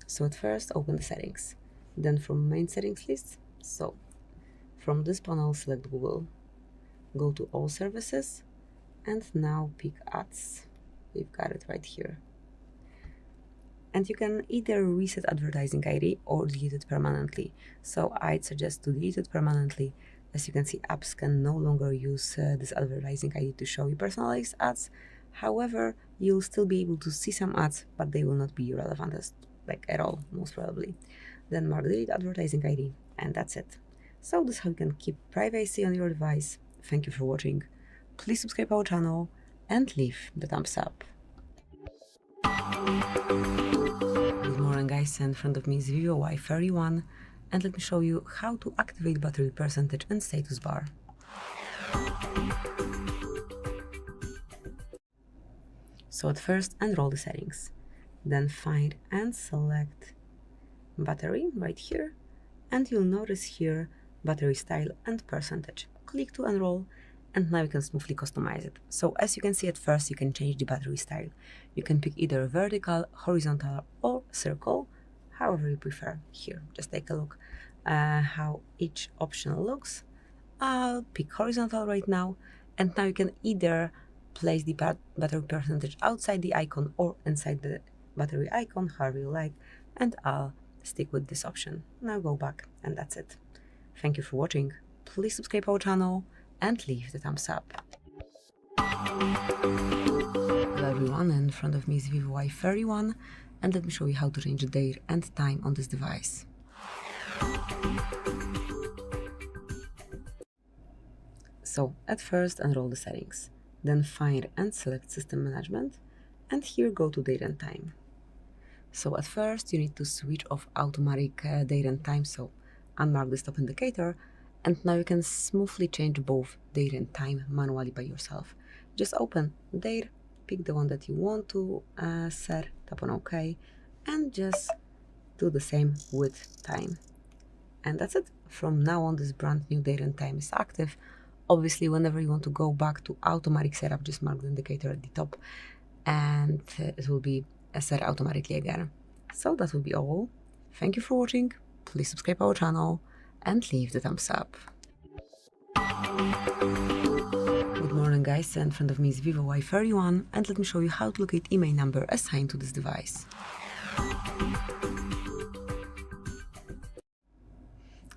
So at first open the settings, then from main settings list, so from this panel select Google, go to all services, and now pick ads. We've got it right here. And you can either reset advertising ID or delete it permanently. So I'd suggest to delete it permanently. As you can see, apps can no longer use this advertising ID to show you personalized ads. However, you'll still be able to see some ads, but they will not be relevant at all, most probably. Then mark delete advertising ID, and that's it. So this is how you can keep privacy on your device. Thank you for watching. Please subscribe our channel and leave the thumbs up. Good morning guys, in front of me is VIVO Y31, and let me show you how to activate battery percentage and status bar. So at first enroll the settings, then find and select battery right here, and you'll notice here battery style and percentage. Click to enroll, and now you can smoothly customize it. So as you can see, at first you can change the battery style. You can pick either vertical, horizontal or circle, however you prefer. Here, just take a look how each option looks. I'll pick horizontal right now, and now you can either place the battery percentage outside the icon or inside the battery icon, however you like, and I'll stick with this option. Now go back, and that's it. Thank you for watching. Please subscribe our channel and leave the thumbs up. Hello everyone, in front of me is VIVO Y31, and let me show you how to change the date and time on this device. So at first enroll the settings, then find and select system management, and here go to date and time. So at first you need to switch off automatic date and time, so unmark the stop indicator, and now you can smoothly change both date and time manually by yourself. Just open date, pick the one that you want to set, tap on OK, and just do the same with time. And that's it. From now on, this brand new date and time is active. Obviously, whenever you want to go back to automatic setup, just mark the indicator at the top, and it will be set automatically again. So that will be all. Thank you for watching. Please subscribe our channel and leave the thumbs up. Good morning guys, in front of me is VIVO Y31, and let me show you how to locate IMEI number assigned to this device.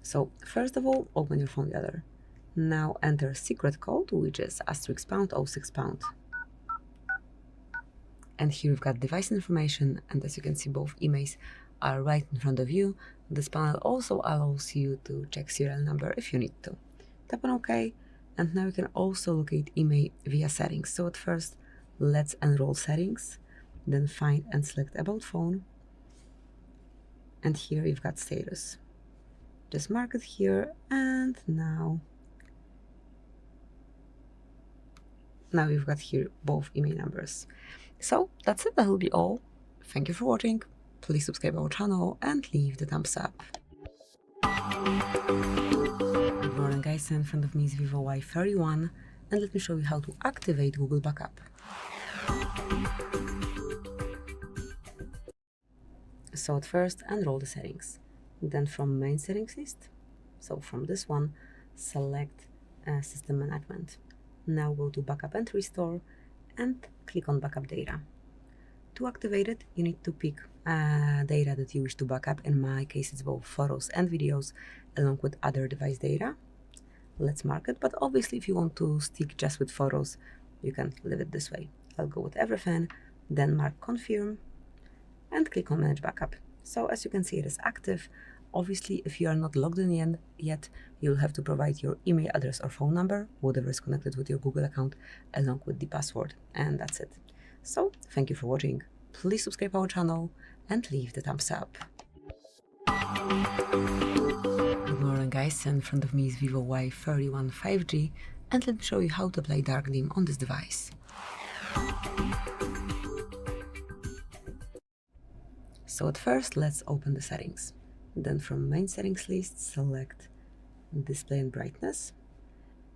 So first of all, open your phone gather. Now enter secret code, which is *#06#. And here we've got device information, and as you can see, both IMEIs are right in front of you. This panel also allows you to check serial number if you need to. Tap on OK, and now you can also locate IMEI via settings. So at first, let's enroll settings, then find and select about phone, and here you've got status. Just mark it here, and now you've got here both IMEI numbers. So that's it, that will be all. Thank you for watching. Please subscribe our channel and leave the thumbs up. Good morning guys, in front of me is VIVO Y31, and let me show you how to activate Google Backup. So at first enroll the settings, then from main settings list, so from this one select system management. Now go to backup and restore, and click on Backup Data. To activate it, you need to pick data that you wish to backup. In my case, it's both photos and videos, along with other device data. Let's mark it, but obviously if you want to stick just with photos, you can leave it this way. I'll go with everything, then mark Confirm, and click on Manage Backup. So as you can see, it is active. Obviously, if you are not logged in yet, you'll have to provide your email address or phone number, whatever is connected with your Google account, along with the password, and that's it. So, thank you for watching. Please subscribe our channel and leave the thumbs up. Good morning guys, in front of me is VIVO Y31 5G, and let me show you how to apply dark theme on this device. So at first, let's open the settings. Then from main settings list, select display and brightness,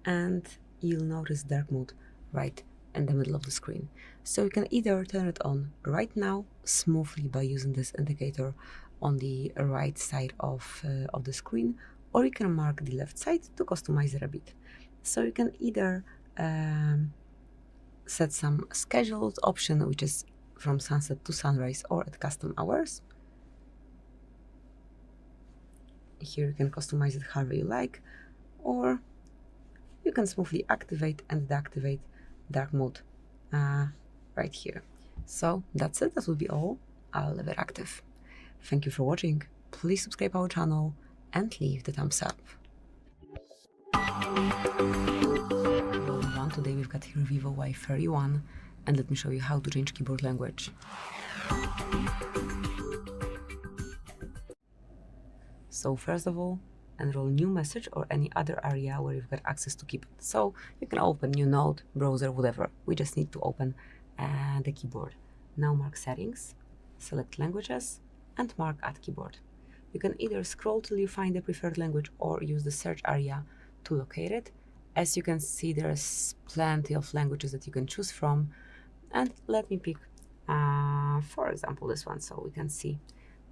and you'll notice dark mode right in the middle of the screen. So you can either turn it on right now smoothly by using this indicator on the right side of the screen, or you can mark the left side to customize it a bit. So you can either set some scheduled option, which is from sunset to sunrise or at custom hours. Here you can customize it however you like, or you can smoothly activate and deactivate dark mode right here. So that's it, that will be all. I'll leave it active. Thank you for watching. Please subscribe our channel and leave the thumbs up. Today we've got here VIVO Y31, and let me show you how to change keyboard language. So first of all, enroll new message or any other area where you've got access to keyboard. So you can open new node, browser, whatever. We just need to open the keyboard. Now mark settings, select languages, and mark add keyboard. You can either scroll till you find the preferred language or use the search area to locate it. As you can see, there's plenty of languages that you can choose from. And let me pick, for example, this one, so we can see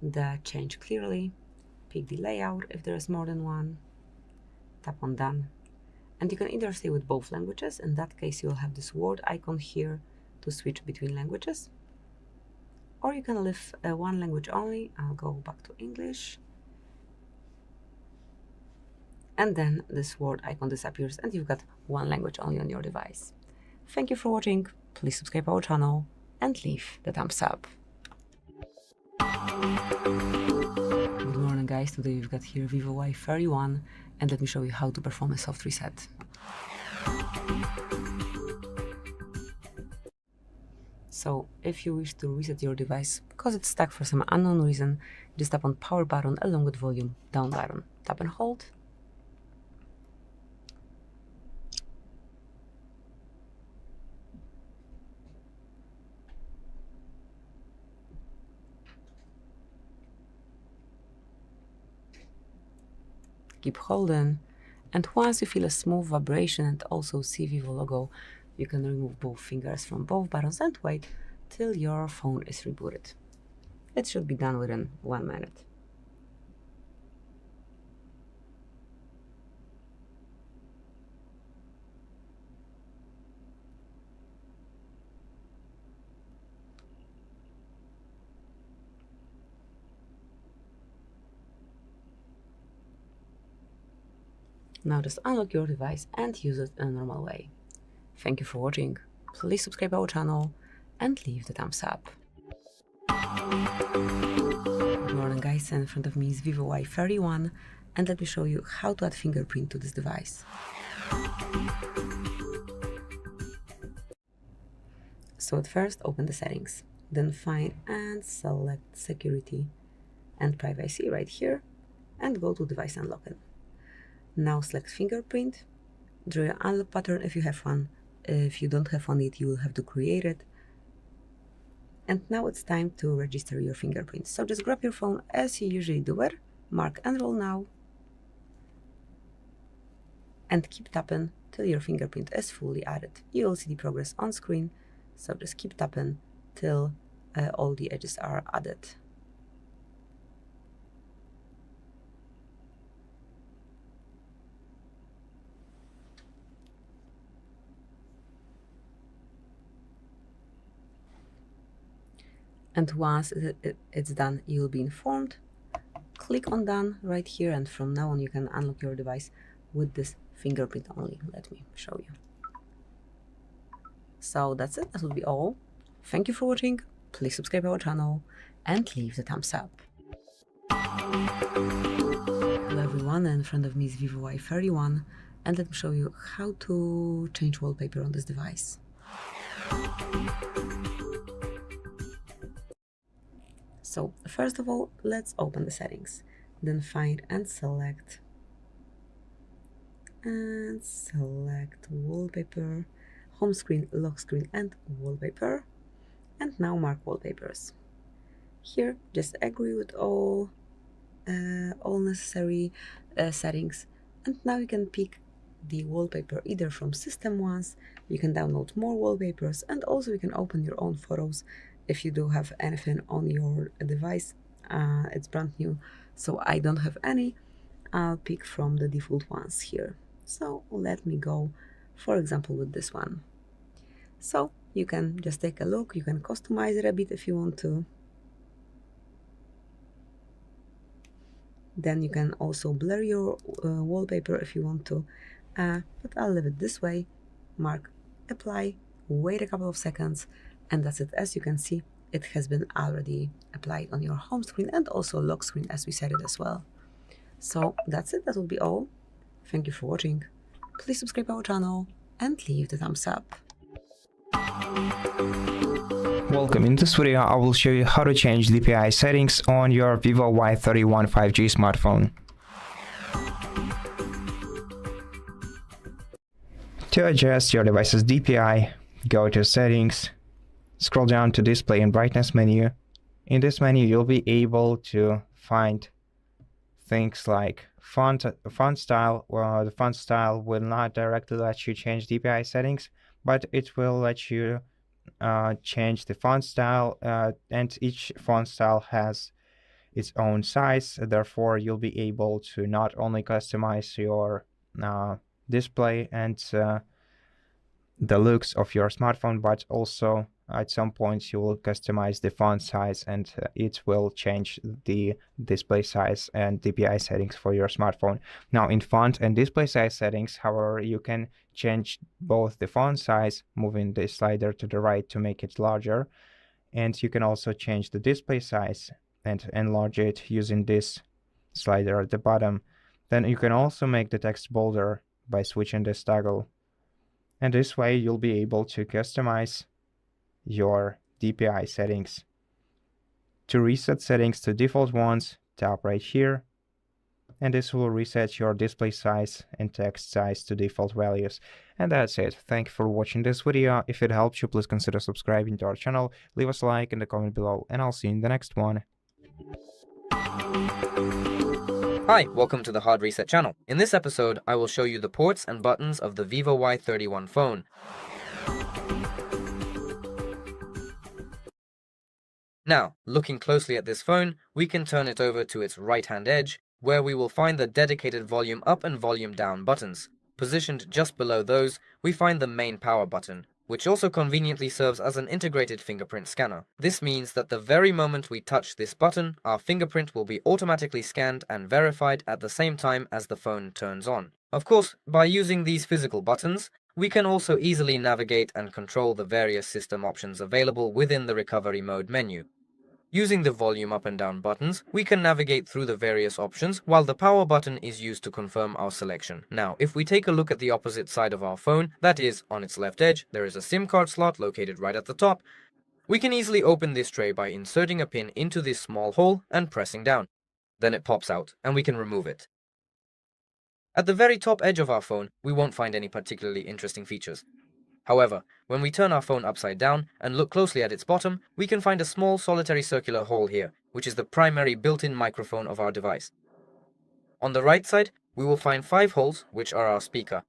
the change clearly. Pick the layout if there is more than one. Tap on Done. And you can either stay with both languages. In that case, you'll have this word icon here to switch between languages. Or you can leave one language only. I'll go back to English. And then this word icon disappears and you've got one language only on your device. Thank you for watching. Please subscribe our channel and leave the thumbs up. Good morning guys, today we've got here VIVO Y31, and let me show you how to perform a soft reset. So if you wish to reset your device because it's stuck for some unknown reason, just tap on power button along with volume down button. Tap and hold. Keep holding, and once you feel a smooth vibration and also see VIVO logo, you can remove both fingers from both buttons and wait till your phone is rebooted. It should be done within 1 minute. Now just unlock your device and use it in a normal way. Thank you for watching. Please subscribe our channel and leave the thumbs up. Good morning guys, in front of me is VIVO Y31, and let me show you how to add fingerprint to this device. So at first open the settings, then find and select security and privacy right here and go to device unlocking. Now select fingerprint, draw your unlock pattern if you have one. If you don't have one yet, you will have to create it. And now it's time to register your fingerprint. So just grab your phone as you usually do it, mark enroll now, and keep tapping till your fingerprint is fully added. You will see the progress on screen, so just keep tapping till all the edges are added. And once it's done, you'll be informed. Click on done right here, and from now on you can unlock your device with this fingerprint only. Let me show you. So that's it, that will be all. Thank you for watching. Please subscribe our channel and leave the thumbs up. Hello everyone, in front of me is VIVO Y31, and let me show you how to change wallpaper on this device. So first of all, let's open the settings, then find and select wallpaper, home screen, lock screen and wallpaper, and now mark wallpapers. Here just agree with all necessary settings, and now you can pick the wallpaper either from system ones. You can download more wallpapers, and also you can open your own photos if you do have anything on your device. It's brand new, so I don't have any. I'll pick from the default ones here. So let me go, for example, with this one. So you can just take a look, you can customize it a bit if you want to. Then you can also blur your wallpaper if you want to, but I'll leave it this way. Mark apply, wait a couple of seconds, and that's it. As you can see, it has been already applied on your home screen and also lock screen, as we said it as well. So that's it, that will be all. Thank you for watching. Please subscribe our channel and leave the thumbs up. Welcome. In this video, I will show you how to change DPI settings on your VIVO Y31 5G smartphone. To adjust your device's DPI, go to Settings, scroll down to Display and Brightness menu. In this menu, you'll be able to find things like font style. Well, the font style will not directly let you change DPI settings, but it will let you change the font style, and each font style has its own size. Therefore, you'll be able to not only customize your display and the looks of your smartphone, but also at some points you will customize the font size, and it will change the display size and DPI settings for your smartphone. Now, in font and display size settings, however, you can change both the font size, moving the slider to the right to make it larger, and you can also change the display size and enlarge it using this slider at the bottom. Then you can also make the text bolder by switching this toggle, and this way you'll be able to customize your DPI settings. To reset settings to default ones, tap right here, and this will reset your display size and text size to default values. And that's it. Thank you for watching this video. If it helped you, please consider subscribing to our channel, leave us a like in the comment below, and I'll see you in the next one. Hi, welcome to the Hard Reset channel. In this episode, I will show you the ports and buttons of the VIVO Y31 phone. Now, looking closely at this phone, we can turn it over to its right-hand edge, where we will find the dedicated volume up and volume down buttons. Positioned just below those, we find the main power button, which also conveniently serves as an integrated fingerprint scanner. This means that the very moment we touch this button, our fingerprint will be automatically scanned and verified at the same time as the phone turns on. Of course, by using these physical buttons, we can also easily navigate and control the various system options available within the recovery mode menu. Using the volume up and down buttons, we can navigate through the various options, while the power button is used to confirm our selection. Now, if we take a look at the opposite side of our phone, that is, on its left edge, there is a SIM card slot located right at the top. We can easily open this tray by inserting a pin into this small hole and pressing down. Then it pops out, and we can remove it. At the very top edge of our phone, we won't find any particularly interesting features. However, when we turn our phone upside down and look closely at its bottom, we can find a small solitary circular hole here, which is the primary built-in microphone of our device. On the right side, we will find 5 holes, which are our speaker.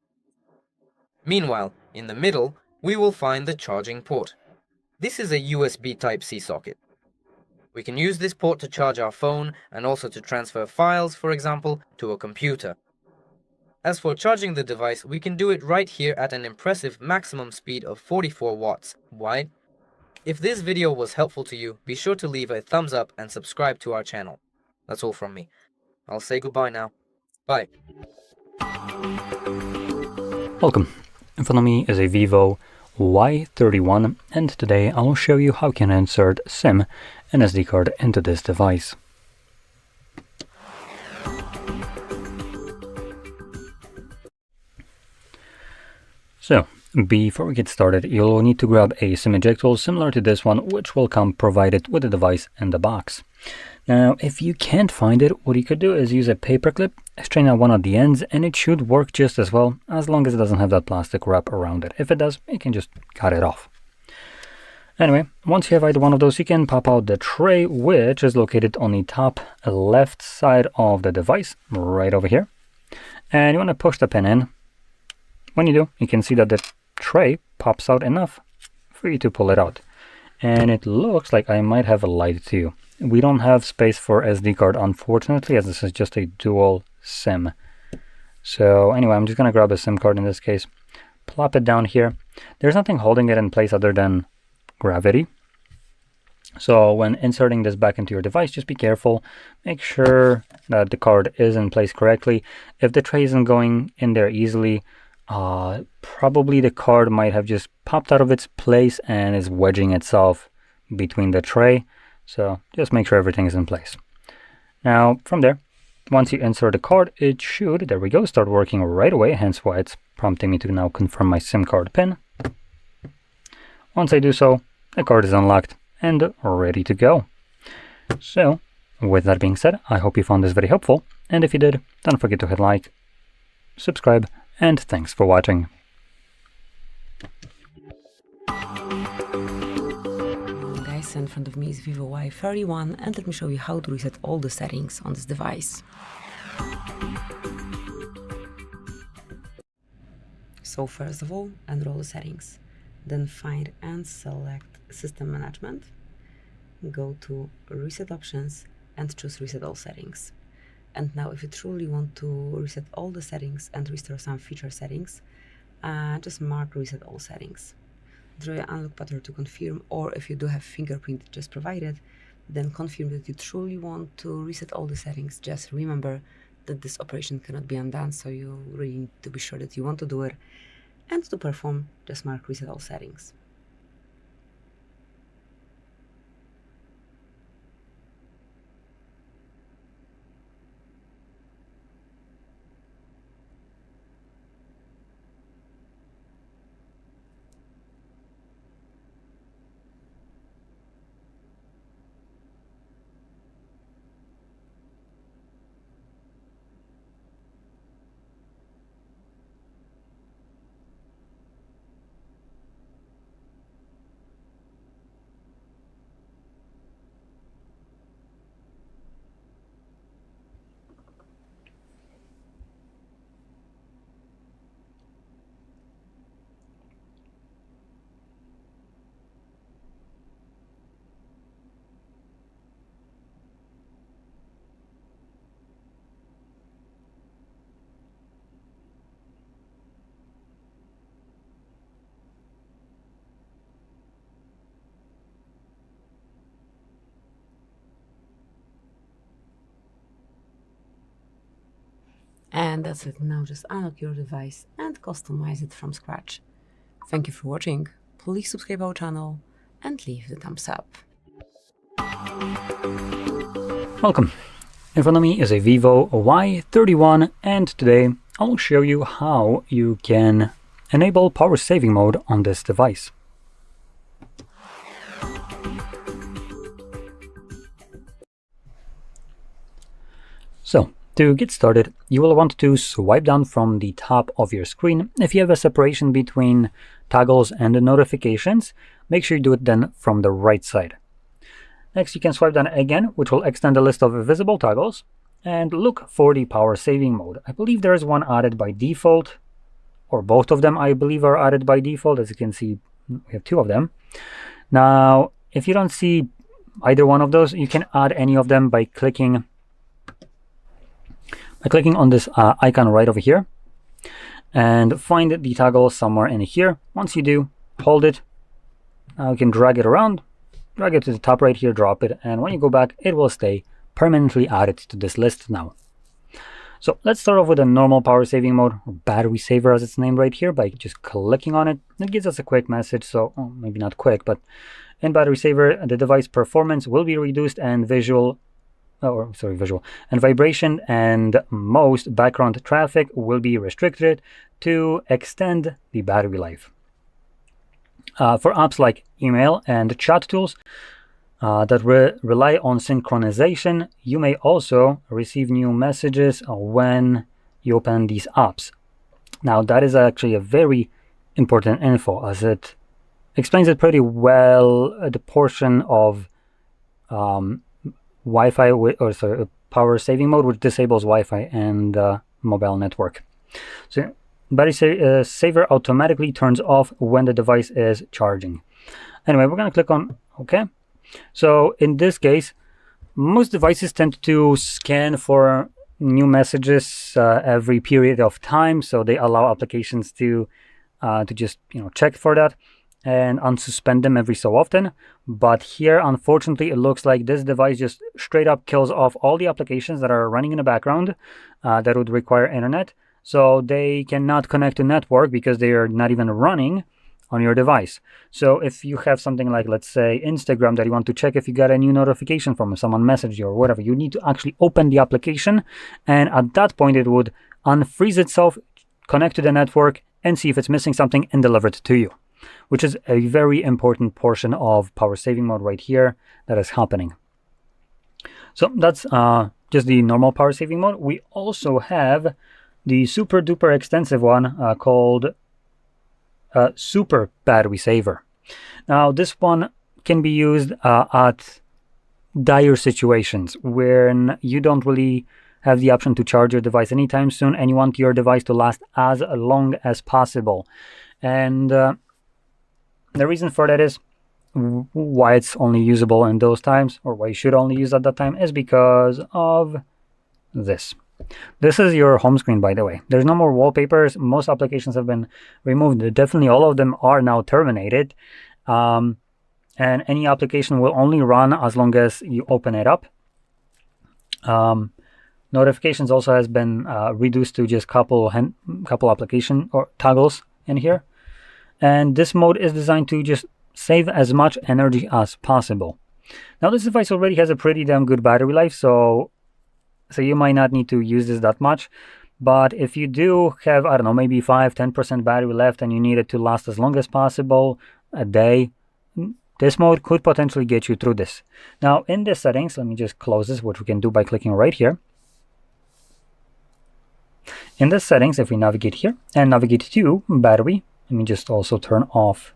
Meanwhile, in the middle, we will find the charging port. This is a USB Type-C socket. We can use this port to charge our phone and also to transfer files, for example, to a computer. As for charging the device, we can do it right here at an impressive maximum speed of 44 watts. Why? If this video was helpful to you, be sure to leave a thumbs up and subscribe to our channel. That's all from me. I'll say goodbye now. Bye. Welcome. In front of me is a VIVO Y31, and today I'll show you how you can insert SIM and SD card into this device. So, before we get started, you'll need to grab a SIM ejector similar to this one, which will come provided with the device in the box. Now, if you can't find it, what you could do is use a paper clip, straighten out one of the ends, and it should work just as well, as long as it doesn't have that plastic wrap around it. If it does, you can just cut it off. Anyway, once you have either one of those, you can pop out the tray, which is located on the top left side of the device, right over here. And you want to push the pin in. When you do, you can see that the tray pops out enough for you to pull it out. And it looks like I might have lied to you. We don't have space for SD card, unfortunately, as this is just a dual SIM. So anyway, I'm just going to grab a SIM card in this case, plop it down here. There's nothing holding it in place other than gravity. So when inserting this back into your device, just be careful. Make sure that the card is in place correctly. If the tray isn't going in there easily, probably the card might have just popped out of its place and is wedging itself between the tray. So just make sure everything is in place. Now from there, once you insert the card, it should, there we go, start working right away, hence why it's prompting me to now confirm my SIM card pin. Once I do so, the card is unlocked and ready to go. So with that being said, I hope you found this very helpful, and if you did, don't forget to hit like, subscribe, and thanks for watching. Guys, in front of me is VIVO Y31, and let me show you how to reset all the settings on this device. So first of all, enroll the settings, then find and select System Management, go to Reset Options and choose Reset All Settings. And now if you truly want to reset all the settings and restore some feature settings, just mark Reset All Settings. Draw your unlock pattern to confirm, or if you do have fingerprint just provided, then confirm that you truly want to reset all the settings. Just remember that this operation cannot be undone, so you really need to be sure that you want to do it. And to perform, just mark Reset All Settings. And that's it. Now just unlock your device and customize it from scratch. Thank you for watching. Please subscribe our channel and leave the thumbs up. Welcome. In front of me is a VIVO Y31, and today I'll show you how you can enable power saving mode on this device. So, to get started, you will want to swipe down from the top of your screen. If you have a separation between toggles and the notifications, make sure you do it then from the right side. Next, you can swipe down again, which will extend the list of visible toggles, and look for the power saving mode. I believe there is one added by default, or both of them I believe are added by default. As you can see, we have two of them. Now, if you don't see either one of those, you can add any of them by clicking on this icon right over here and find the toggle somewhere in here. Once you do, hold it, Now you can drag it around, drag it to the top right here, drop it, and when you go back, it will stay permanently added to this list now. So let's start off with a normal power saving mode, or battery saver as it's named right here, by just clicking on it. It gives us a quick message, so maybe not quick, but in battery saver, the device performance will be reduced and visual and vibration and most background traffic will be restricted to extend the battery life. For apps like email and chat tools that rely on synchronization, you may also receive new messages when you open these apps. Now that is actually a very important info, as it explains it pretty well, the portion of Wi-Fi, power saving mode, which disables Wi-Fi and mobile network. So battery saver automatically turns off when the device is charging. Anyway, we're going to click on OK. So in this case, most devices tend to scan for new messages every period of time, so they allow applications to just check for that and unsuspend them every so often. But here, unfortunately, it looks like this device just straight up kills off all the applications that are running in the background that would require internet, so they cannot connect to network because they are not even running on your device. So if you have something like, let's say, Instagram, that you want to check if you got a new notification from someone messaged you or whatever, you need to actually open the application, and at that point it would unfreeze itself, connect to the network, and see if it's missing something and deliver it to you, which is a very important portion of power saving mode right here that is happening. So that's just the normal power saving mode. We also have the super duper extensive one called Super Battery Saver. Now this one can be used at dire situations when you don't really have the option to charge your device anytime soon and you want your device to last as long as possible. And the reason for that is why it's only usable in those times, or why you should only use at that time, is because of this. This is your home screen, by the way. There's no more wallpapers. Most applications have been removed. Definitely all of them are now terminated. And any application will only run as long as you open it up. Notifications also has been reduced to just couple application or toggles in here. And this mode is designed to just save as much energy as possible. Now this device already has a pretty damn good battery life, so you might not need to use this that much. But if you do have, I don't know, maybe 5-10% battery left and you need it to last as long as possible, a day, this mode could potentially get you through this. Now in the settings, let me just close this, which we can do by clicking right here. In the settings, if we navigate here and navigate to battery, let me just also turn off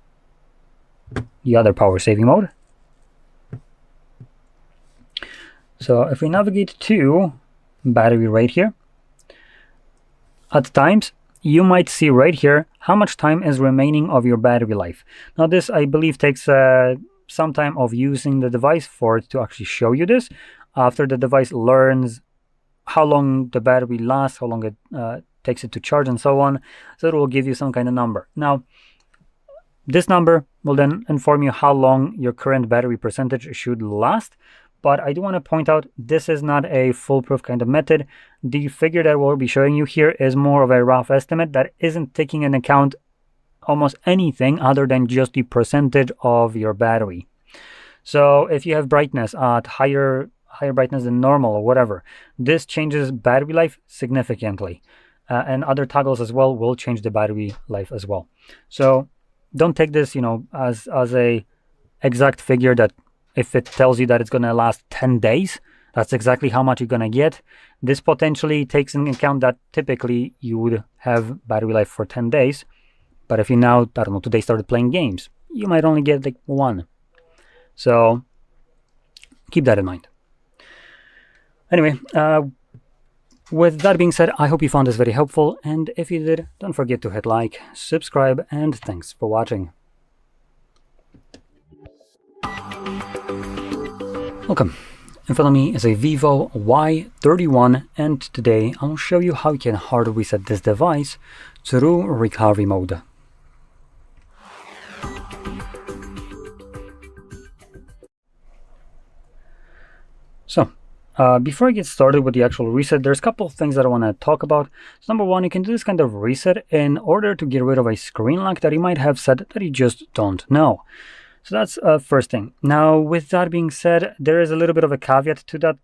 the other power saving mode. So if we navigate to battery right here, at times you might see right here how much time is remaining of your battery life. Now this, I believe, takes some time of using the device for it to actually show you this. After the device learns how long the battery lasts, how long it takes it to charge and so on, so it will give you some kind of number. Now this number will then inform you how long your current battery percentage should last. But I do want to point out, this is not a foolproof kind of method. The figure that we'll be showing you here is more of a rough estimate that isn't taking into account almost anything other than just the percentage of your battery. So if you have brightness at higher brightness than normal or whatever, this changes battery life significantly. And other toggles as well will change the battery life as well. So don't take this, as a exact figure that if it tells you that it's going to last 10 days, that's exactly how much you're going to get. This potentially takes into account that typically you would have battery life for 10 days. But if you now, I don't know, today started playing games, you might only get like 1. So keep that in mind. Anyway, with that being said, I hope you found this very helpful. And if you did, don't forget to hit like, subscribe, and thanks for watching. Welcome. In front of me is a VIVO Y31, and today I will show you how you can hard reset this device through recovery mode. before I get started with the actual reset, there's a couple of things that I want to talk about. So number one, you can do this kind of reset in order to get rid of a screen lock that you might have set that you just don't know. So that's first thing. Now, with that being said, there is a little bit of a caveat to that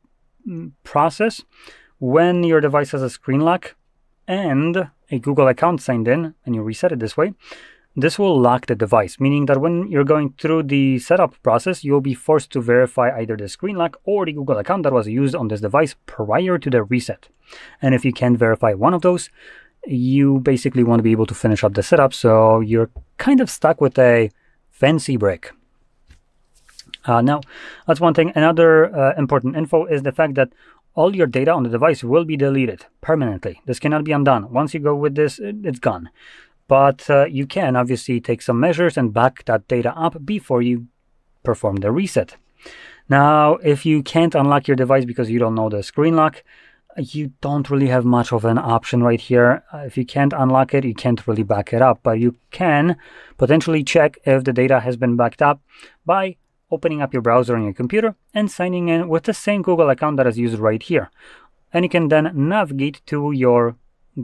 process. When your device has a screen lock and a Google account signed in, and you reset it this way, this will lock the device, meaning that when you're going through the setup process, you'll be forced to verify either the screen lock or the Google account that was used on this device prior to the reset. And if you can't verify one of those, you basically won't be able to finish up the setup, so you're kind of stuck with a fancy brick. Now, that's one thing. Another important info is the fact that all your data on the device will be deleted permanently. This cannot be undone. Once you go with this, it's gone. But you can obviously take some measures and back that data up before you perform the reset. Now, if you can't unlock your device because you don't know the screen lock, you don't really have much of an option right here. If you can't unlock it, you can't really back it up. But you can potentially check if the data has been backed up by opening up your browser on your computer and signing in with the same Google account that is used right here. And you can then navigate to your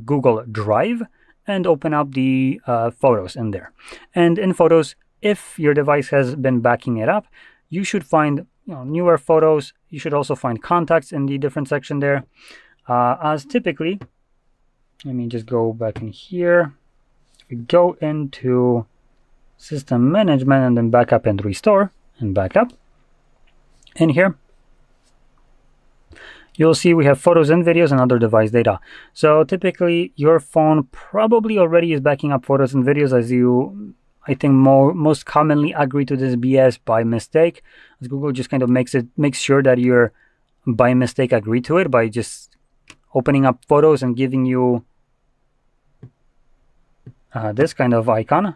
Google Drive and open up the photos in there. And in photos, if your device has been backing it up, you should find newer photos. You should also find contacts in the different section there. As typically, let me just go back in here. We go into System Management and then Backup and Restore and Backup. In here, you'll see we have photos and videos and other device data. So typically makes phone probably already is backing up photos and videos, as you, I think, most commonly agree to this BS by mistake, as Google just kind of makes sure that you're by mistake agree to it by just opening up photos and giving you this kind of icon.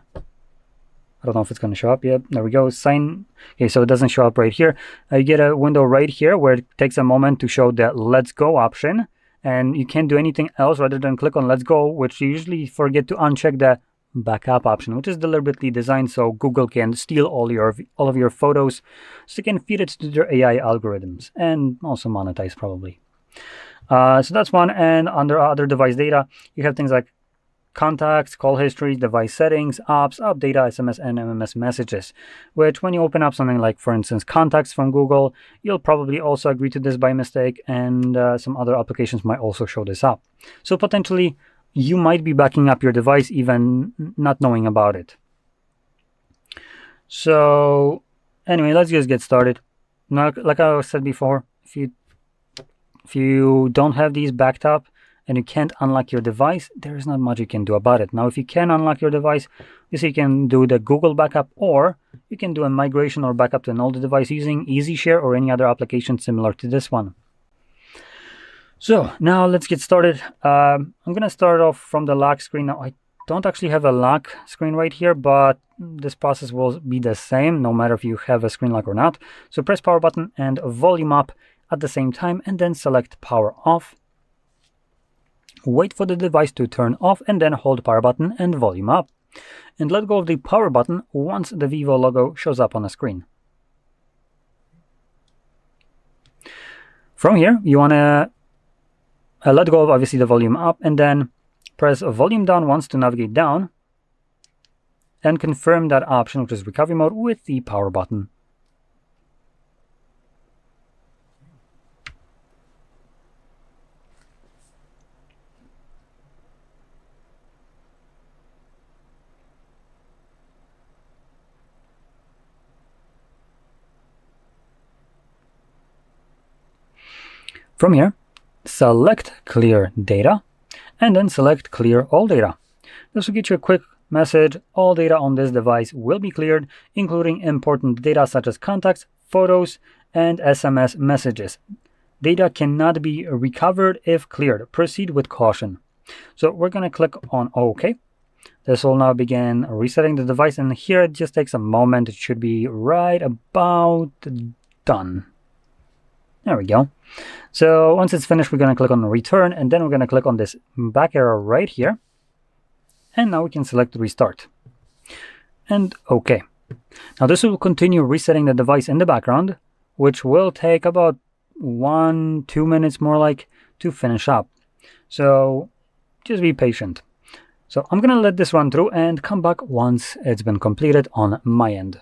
I don't know if it's going to show up. Yep, there we go. Sign. Okay, so it doesn't show up right here. You get a window right here where it takes a moment to show that Let's Go option. And you can't do anything else rather than click on Let's Go, which you usually forget to uncheck the backup option, which is deliberately designed so Google can steal all of your photos, so they can feed it to their AI algorithms and also monetize probably. So that's one. And under other device data, you have things like contacts, call history, device settings, apps, app data, SMS, and MMS messages, which when you open up something like, for instance, contacts from Google, you'll probably also agree to this by mistake, and some other applications might also show this up. So potentially, you might be backing up your device even not knowing about it. So anyway, let's just get started. Now, like I said before, if you don't have these backed up, and you can't unlock your device, there is not much you can do about it. Now, if you can unlock your device, you can do the Google backup, or you can do a migration or backup to an older device using EasyShare or any other application similar to this one. So now let's get started. I'm going to start off from the lock screen. Now, I don't actually have a lock screen right here, but this process will be the same no matter if you have a screen lock or not. So press power button and volume up at the same time, and then select power off. Wait for the device to turn off and then hold power button and volume up. And let go of the power button once the Vivo logo shows up on the screen. From here, you want to let go of obviously the volume up and then press volume down once to navigate down and confirm that option, which is recovery mode, with the power button. From here, select Clear Data, and then select Clear All Data. This will get you a quick message. All data on this device will be cleared, including important data such as contacts, photos, and SMS messages. Data cannot be recovered if cleared. Proceed with caution. So we're going to click on OK. This will now begin resetting the device, and here it just takes a moment. It should be right about done. There we go. So once it's finished, we're going to click on return, and then we're going to click on this back arrow right here. And now we can select restart. And OK. Now this will continue resetting the device in the background, which will take about 1-2 minutes more like to finish up. So just be patient. So I'm gonna let this run through and come back once it's been completed on my end.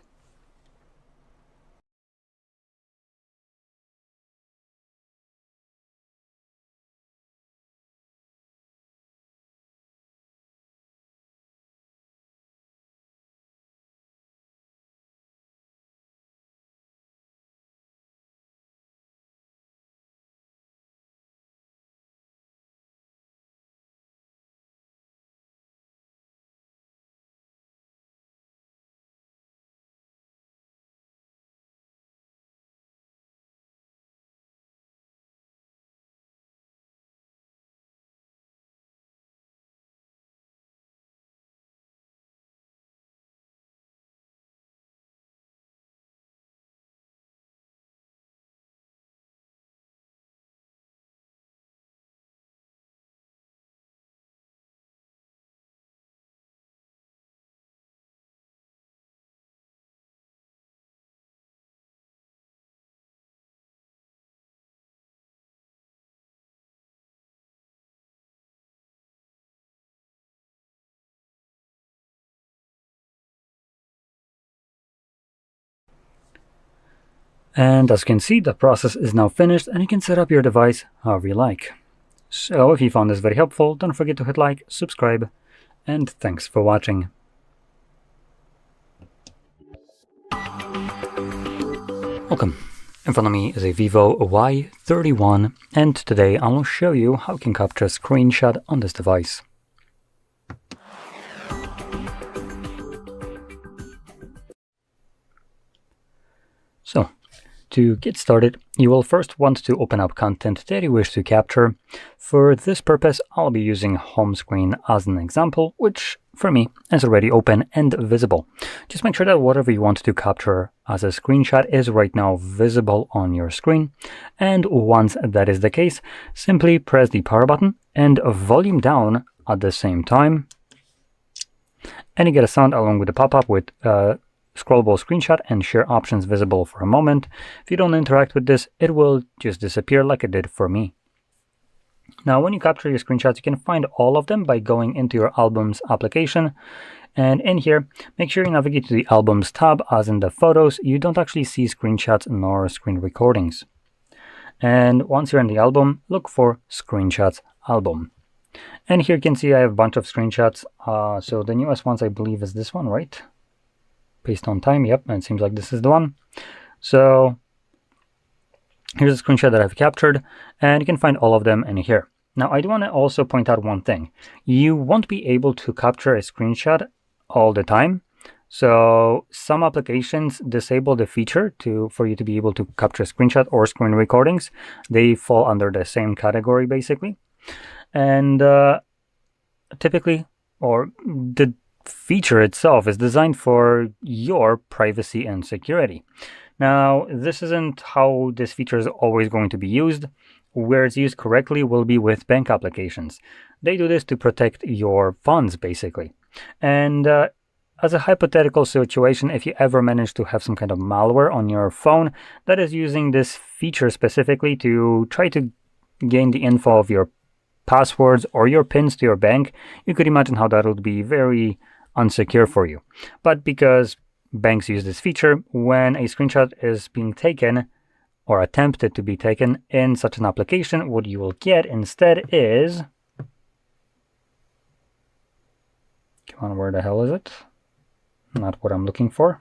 And as you can see, the process is now finished and you can set up your device however you like. So if you found this very helpful, don't forget to hit like, subscribe, and thanks for watching. Welcome. In front of me is a VIVO Y31, and today I will show you how you can capture a screenshot on this device. So, to get started, you will first want to open up content that you wish to capture. For this purpose, I'll be using home screen as an example, which for me is already open and visible. Just make sure that whatever you want to capture as a screenshot is right now visible on your screen. And once that is the case, simply press the power button and volume down at the same time. And you get a sound along with the pop-up with scrollable screenshot and share options visible for a moment. If you don't interact with this, it will just disappear like it did for me. Now, when you capture your screenshots, you can find all of them by going into your Albums application. And in here, make sure you navigate to the Albums tab, as in the photos, you don't actually see screenshots nor screen recordings. And once you're in the album, look for Screenshots album. And here you can see I have a bunch of screenshots. So the newest ones, I believe, is this one, right? Based on time, yep, and it seems like this is the one. So here's a screenshot that I've captured, and you can find all of them in here. Now, I do want to also point out one thing. You won't be able to capture a screenshot all the time. So some applications disable the feature for you to be able to capture a screenshot or screen recordings. They fall under the same category, basically. And typically, or the feature itself is designed for your privacy and security. Now, this isn't how this feature is always going to be used. Where it's used correctly will be with bank applications. They do this to protect your funds, basically. And as a hypothetical situation, if you ever manage to have some kind of malware on your phone that is using this feature specifically to try to gain the info of your passwords or your pins to your bank, you could imagine how that would be very unsecure for you. But because banks use this feature, when a screenshot is being taken or attempted to be taken in such an application, what you will get instead is, come on, where the hell is it? Not what I'm looking for.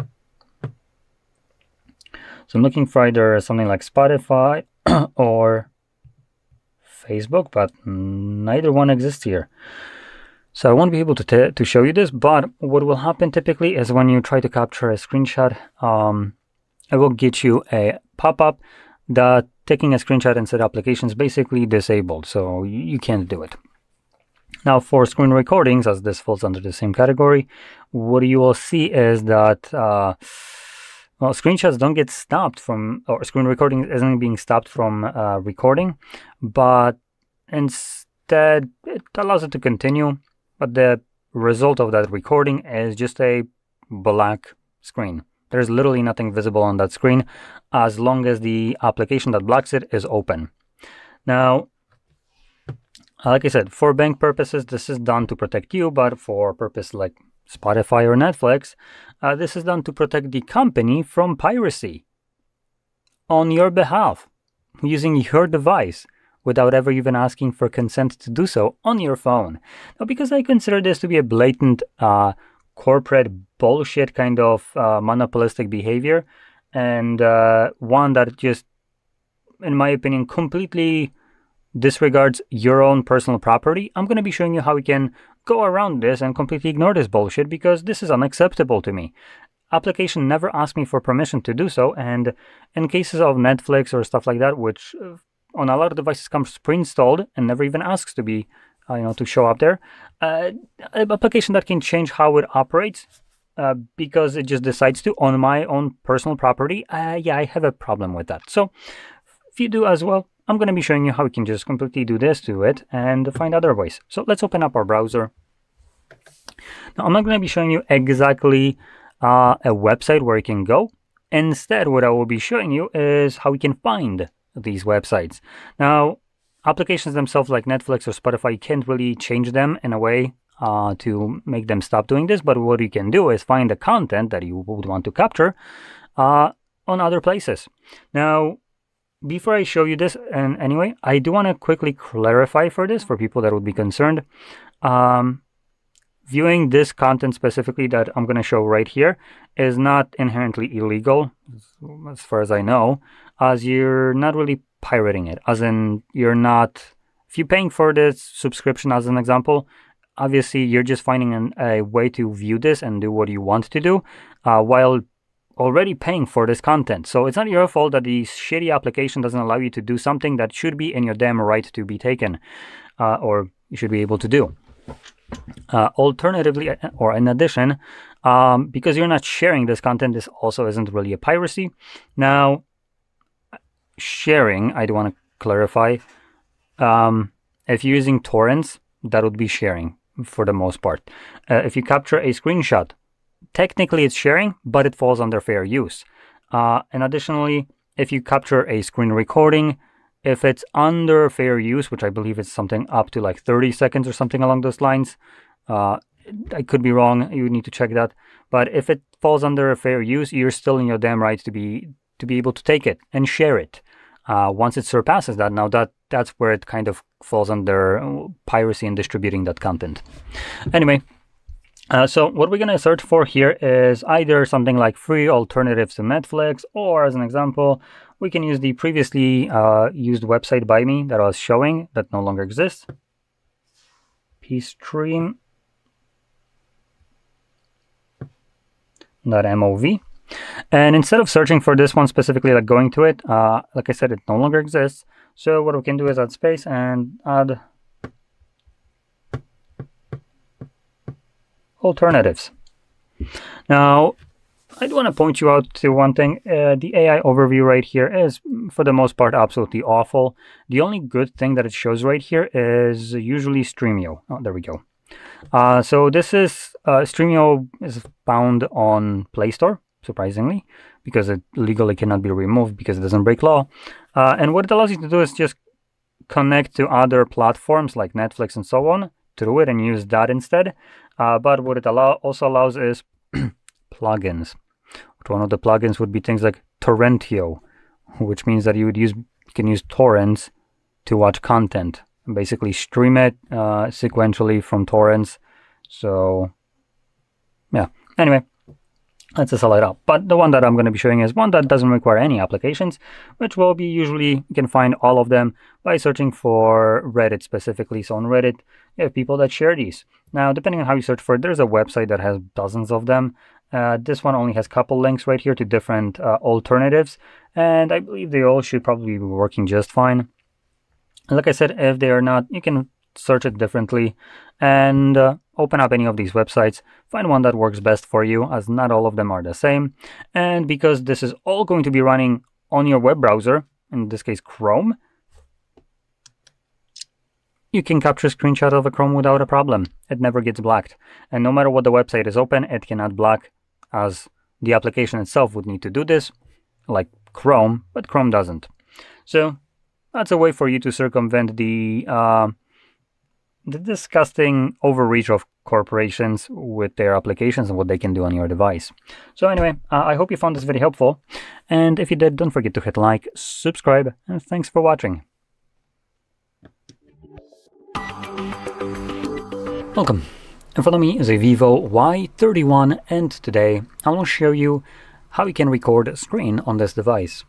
So I'm looking for either something like Spotify or Facebook, but neither one exists here. So I won't be able to show you this, but what will happen typically is when you try to capture a screenshot, it will get you a pop-up that taking a screenshot in said application is basically disabled, so you can't do it. Now, for screen recordings, as this falls under the same category, what you will see is that well, screenshots don't get stopped from, or screen recording isn't being stopped from recording, but instead it allows it to continue. But the result of that recording is just a black screen, There's literally nothing visible on that screen as long as the application that blocks it is open. Now, like I said, for bank purposes, this is done to protect you, but for purposes like Spotify or Netflix, this is done to protect the company from piracy on your behalf, using your device without ever even asking for consent to do so on your phone. Now, because I consider this to be a blatant corporate bullshit kind of monopolistic behavior, and one that just, in my opinion, completely disregards your own personal property, I'm going to be showing you how we can go around this and completely ignore this bullshit, because this is unacceptable to me. Application never asked me for permission to do so, and in cases of Netflix or stuff like that, which on a lot of devices comes pre-installed and never even asks to be, to show up there, an application that can change how it operates because it just decides to on my own personal property, yeah, I have a problem with that. So if you do as well, I'm going to be showing you how we can just completely do this to it and find other ways. So let's open up our browser. Now, I'm not going to be showing you exactly a website where you can go. Instead, what I will be showing you is how we can find these websites. Now, applications themselves like Netflix or Spotify, you can't really change them in a way to make them stop doing this, but what you can do is find the content that you would want to capture on other places. Now, before I show you this, and anyway, I do want to quickly clarify for this, for people that would be concerned. Viewing this content specifically that I'm going to show right here is not inherently illegal, as far as I know, as you're not really pirating it. As in, you're not, if you're paying for this subscription as an example, obviously you're just finding a way to view this and do what you want to do while already paying for this content. So it's not your fault that the shitty application doesn't allow you to do something that should be in your damn right to be taken, or you should be able to do. Alternatively, or in addition, because you're not sharing this content, this also isn't really a piracy. Now, sharing, I do want to clarify, if you're using torrents, that would be sharing for the most part. If you capture a screenshot, technically it's sharing, but it falls under fair use. And additionally, if you capture a screen recording, if it's under fair use, which I believe is something up to like 30 seconds or something along those lines, I could be wrong, you need to check that. But if it falls under fair use, you're still in your damn right to be able to take it and share it. Once it surpasses that, now that's where it kind of falls under piracy and distributing that content. Anyway, so what we're going to search for here is either something like free alternatives to Netflix, or as an example, we can use the previously used website by me that I was showing that no longer exists. Pstream.mov. And instead of searching for this one specifically, like going to it, like I said, it no longer exists. So what we can do is add space and add alternatives. Now, I do want to point you out to one thing. The AI overview right here is, for the most part, absolutely awful. The only good thing that it shows right here is usually Streamio. Oh, there we go. So this is, Streamio is found on Play Store, surprisingly, because it legally cannot be removed because it doesn't break law. And what it allows you to do is just connect to other platforms like Netflix and so on through it and use that instead. But what it also allows is plugins. One of the plugins would be things like Torrentio, which means that you can use torrents to watch content and basically stream it sequentially from torrents. So yeah, anyway, let's just sell it out. But the one that I'm going to be showing is one that doesn't require any applications, which will be usually, you can find all of them by searching for Reddit specifically. So on Reddit, you have people that share these. Now, depending on how you search for it, there's a website that has dozens of them. This one only has a couple links right here to different alternatives, and I believe they all should probably be working just fine. Like I said, if they are not, you can search it differently and open up any of these websites, find one that works best for you, as not all of them are the same. And because this is all going to be running on your web browser, in this case Chrome, you can capture a screenshot of a Chrome without a problem. It never gets blacked. And no matter what the website is open, it cannot black, as the application itself would need to do this, like Chrome, but Chrome doesn't. So that's a way for you to circumvent the disgusting overreach of corporations with their applications and what they can do on your device. So anyway, I hope you found this video helpful, and if you did, don't forget to hit like, subscribe, and thanks for watching. Welcome. In front of me is a VIVO Y31, and today I will show you how you can record a screen on this device.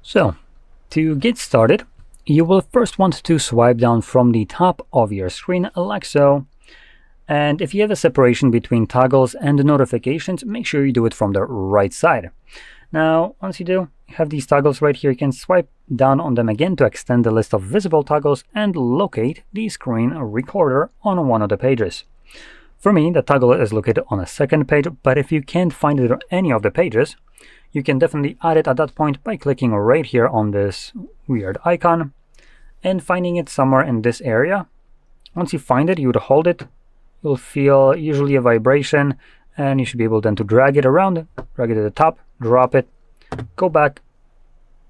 So, to get started, you will first want to swipe down from the top of your screen like so. And if you have a separation between toggles and notifications, make sure you do it from the right side. Now, once you do, you have these toggles right here. You can swipe down on them again to extend the list of visible toggles and locate the screen recorder on one of the pages. For me, the toggle is located on a second page, but if you can't find it on any of the pages, you can definitely add it at that point by clicking right here on this weird icon and finding it somewhere in this area. Once you find it, you would hold it. You'll feel usually a vibration, and you should be able then to drag it around, drag it to the top, drop it, go back,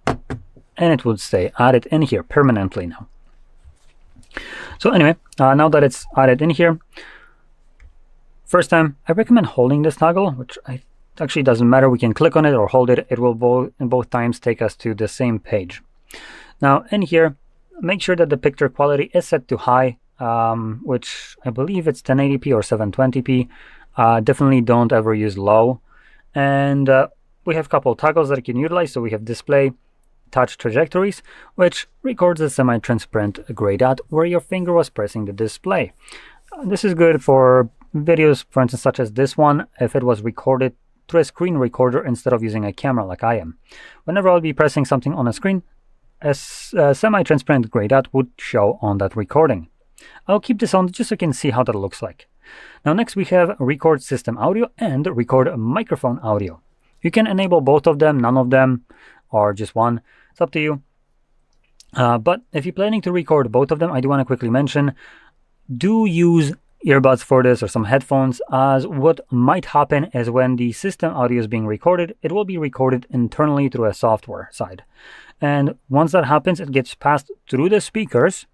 and it would stay added in here permanently now. So anyway, now that it's added in here, first time I recommend holding this toggle, which actually doesn't matter. We can click on it or hold it. It will in both times take us to the same page. Now in here, make sure that the picture quality is set to high, which I believe it's 1080p or 720p. Definitely don't ever use low. And we have a couple of toggles that you can utilize. So we have display, touch trajectories, which records a semi-transparent gray dot where your finger was pressing the display. This is good for videos, for instance, such as this one, if it was recorded through a screen recorder instead of using a camera like I am. Whenever I'll be pressing something on a screen, a semi-transparent gray dot would show on that recording. I'll keep this on just so you can see how that looks like. Now next we have record system audio and record microphone audio. You can enable both of them, none of them, or just one. It's up to you. But if you're planning to record both of them, I do want to quickly mention, do use earbuds for this or some headphones, as what might happen is when the system audio is being recorded, it will be recorded internally through a software side. And once that happens, it gets passed through the speakers,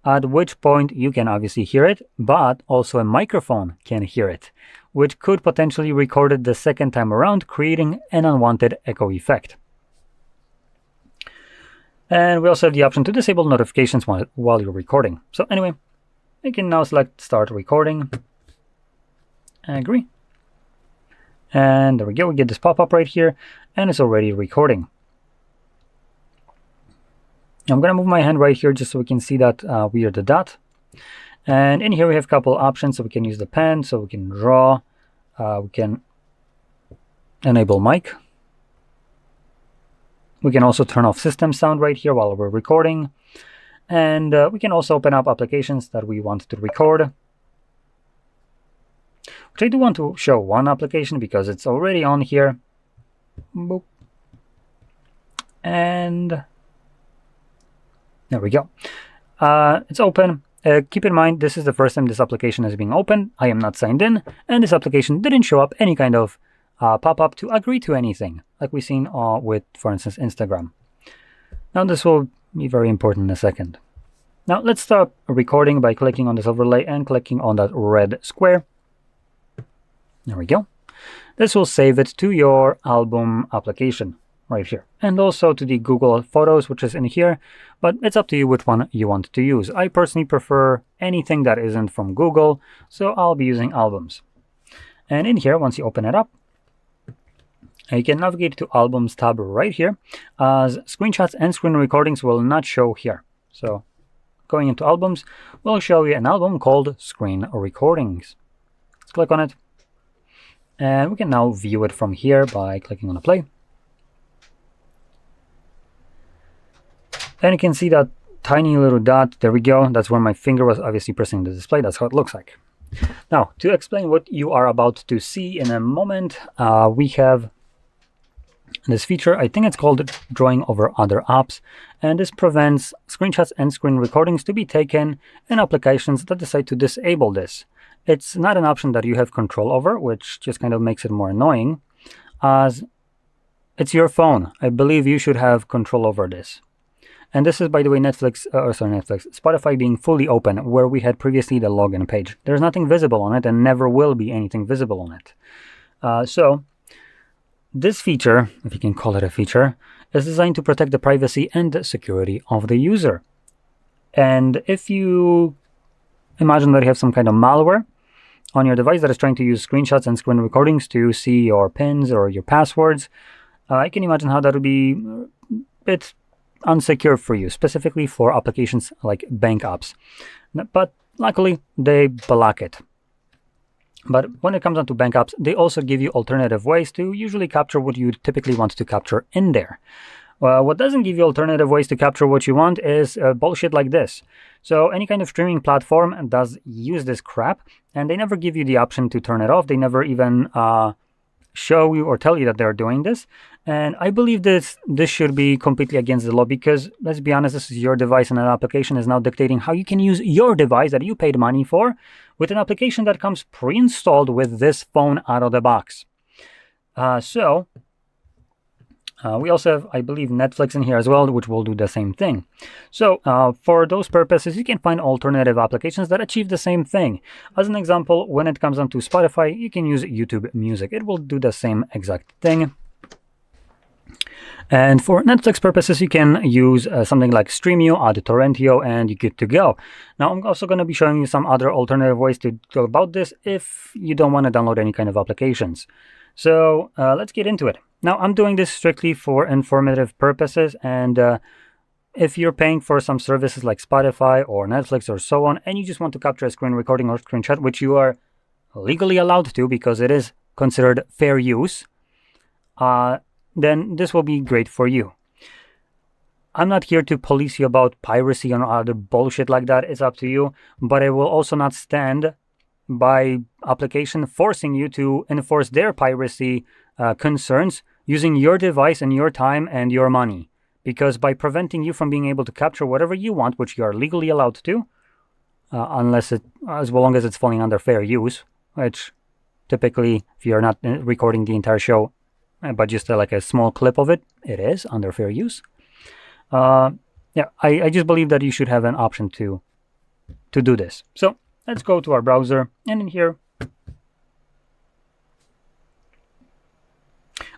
at which point you can obviously hear it, but also a microphone can hear it, which could potentially record it the second time around, creating an unwanted echo effect. And we also have the option to disable notifications while you're recording. So anyway, you can now select start recording, agree, and there we go. We get this pop-up right here, and it's already recording. I'm going to move my hand right here just so we can see that weird dot. And in here we have a couple options. So we can use the pen, so we can draw, we can enable mic. We can also turn off system sound right here while we're recording. And we can also open up applications that we want to record. Which I do want to show one application because it's already on here. Boop. And there we go. It's open. Keep in mind, this is the first time this application is being opened. I am not signed in, and this application didn't show up any kind of pop-up to agree to anything, like we've seen with, for instance, Instagram. Now this will be very important in a second. Now let's start recording by clicking on this overlay and clicking on that red square. There we go. This will save it to your album application right here, and also to the Google Photos, which is in here, but it's up to you which one you want to use. I personally prefer anything that isn't from Google, so I'll be using albums. And in here, once you open it up, you can navigate to Albums tab right here, as screenshots and screen recordings will not show here. So going into Albums, we'll show you an album called Screen Recordings. Let's click on it. And we can now view it from here by clicking on a play. And you can see that tiny little dot. There we go. That's where my finger was obviously pressing the display. That's how it looks like. Now, to explain what you are about to see in a moment, we have this feature. I think it's called Drawing Over Other Apps. and this prevents screenshots and screen recordings to be taken in applications that decide to disable this. It's not an option that you have control over, which just kind of makes it more annoying, as it's your phone. I believe you should have control over this. And this is, by the way, Spotify being fully open, where we had previously the login page. There's nothing visible on it, and never will be anything visible on it. So this feature, if you can call it a feature, is designed to protect the privacy and security of the user. And if you imagine that you have some kind of malware on your device that is trying to use screenshots and screen recordings to see your pins or your passwords, I can imagine how that would be a bit unsecure for you, specifically for applications like bank apps. But luckily, they block it. But when it comes down to bank apps, they also give you alternative ways to usually capture what you typically want to capture in there. What doesn't give you alternative ways to capture what you want is bullshit like this. So any kind of streaming platform does use this crap, and they never give you the option to turn it off. They never even show you or tell you that they're doing this. And I believe this should be completely against the law, because let's be honest, this is your device, and an application is now dictating how you can use your device that you paid money for with an application that comes pre-installed with this phone out of the box. We also have, I believe, Netflix in here as well, which will do the same thing. So for those purposes, you can find alternative applications that achieve the same thing. As an example, when it comes down to Spotify, you can use YouTube Music. It will do the same exact thing. And for Netflix purposes, you can use something like Streamio, add Torrentio, and you're good to go. Now, I'm also going to be showing you some other alternative ways to go about this if you don't want to download any kind of applications. So let's get into it. Now, I'm doing this strictly for informative purposes, and if you're paying for some services like Spotify or Netflix or so on, and you just want to capture a screen recording or screenshot, which you are legally allowed to because it is considered fair use, then this will be great for you. I'm not here to police you about piracy or other bullshit like that. It's up to you, but I will also not stand by application forcing you to enforce their piracy concerns using your device and your time and your money. Because by preventing you from being able to capture whatever you want, which you are legally allowed to, as long as it's falling under fair use, which typically, if you're not recording the entire show, but just like a small clip of it, it is under fair use. I just believe that you should have an option to do this. So let's go to our browser, and in here,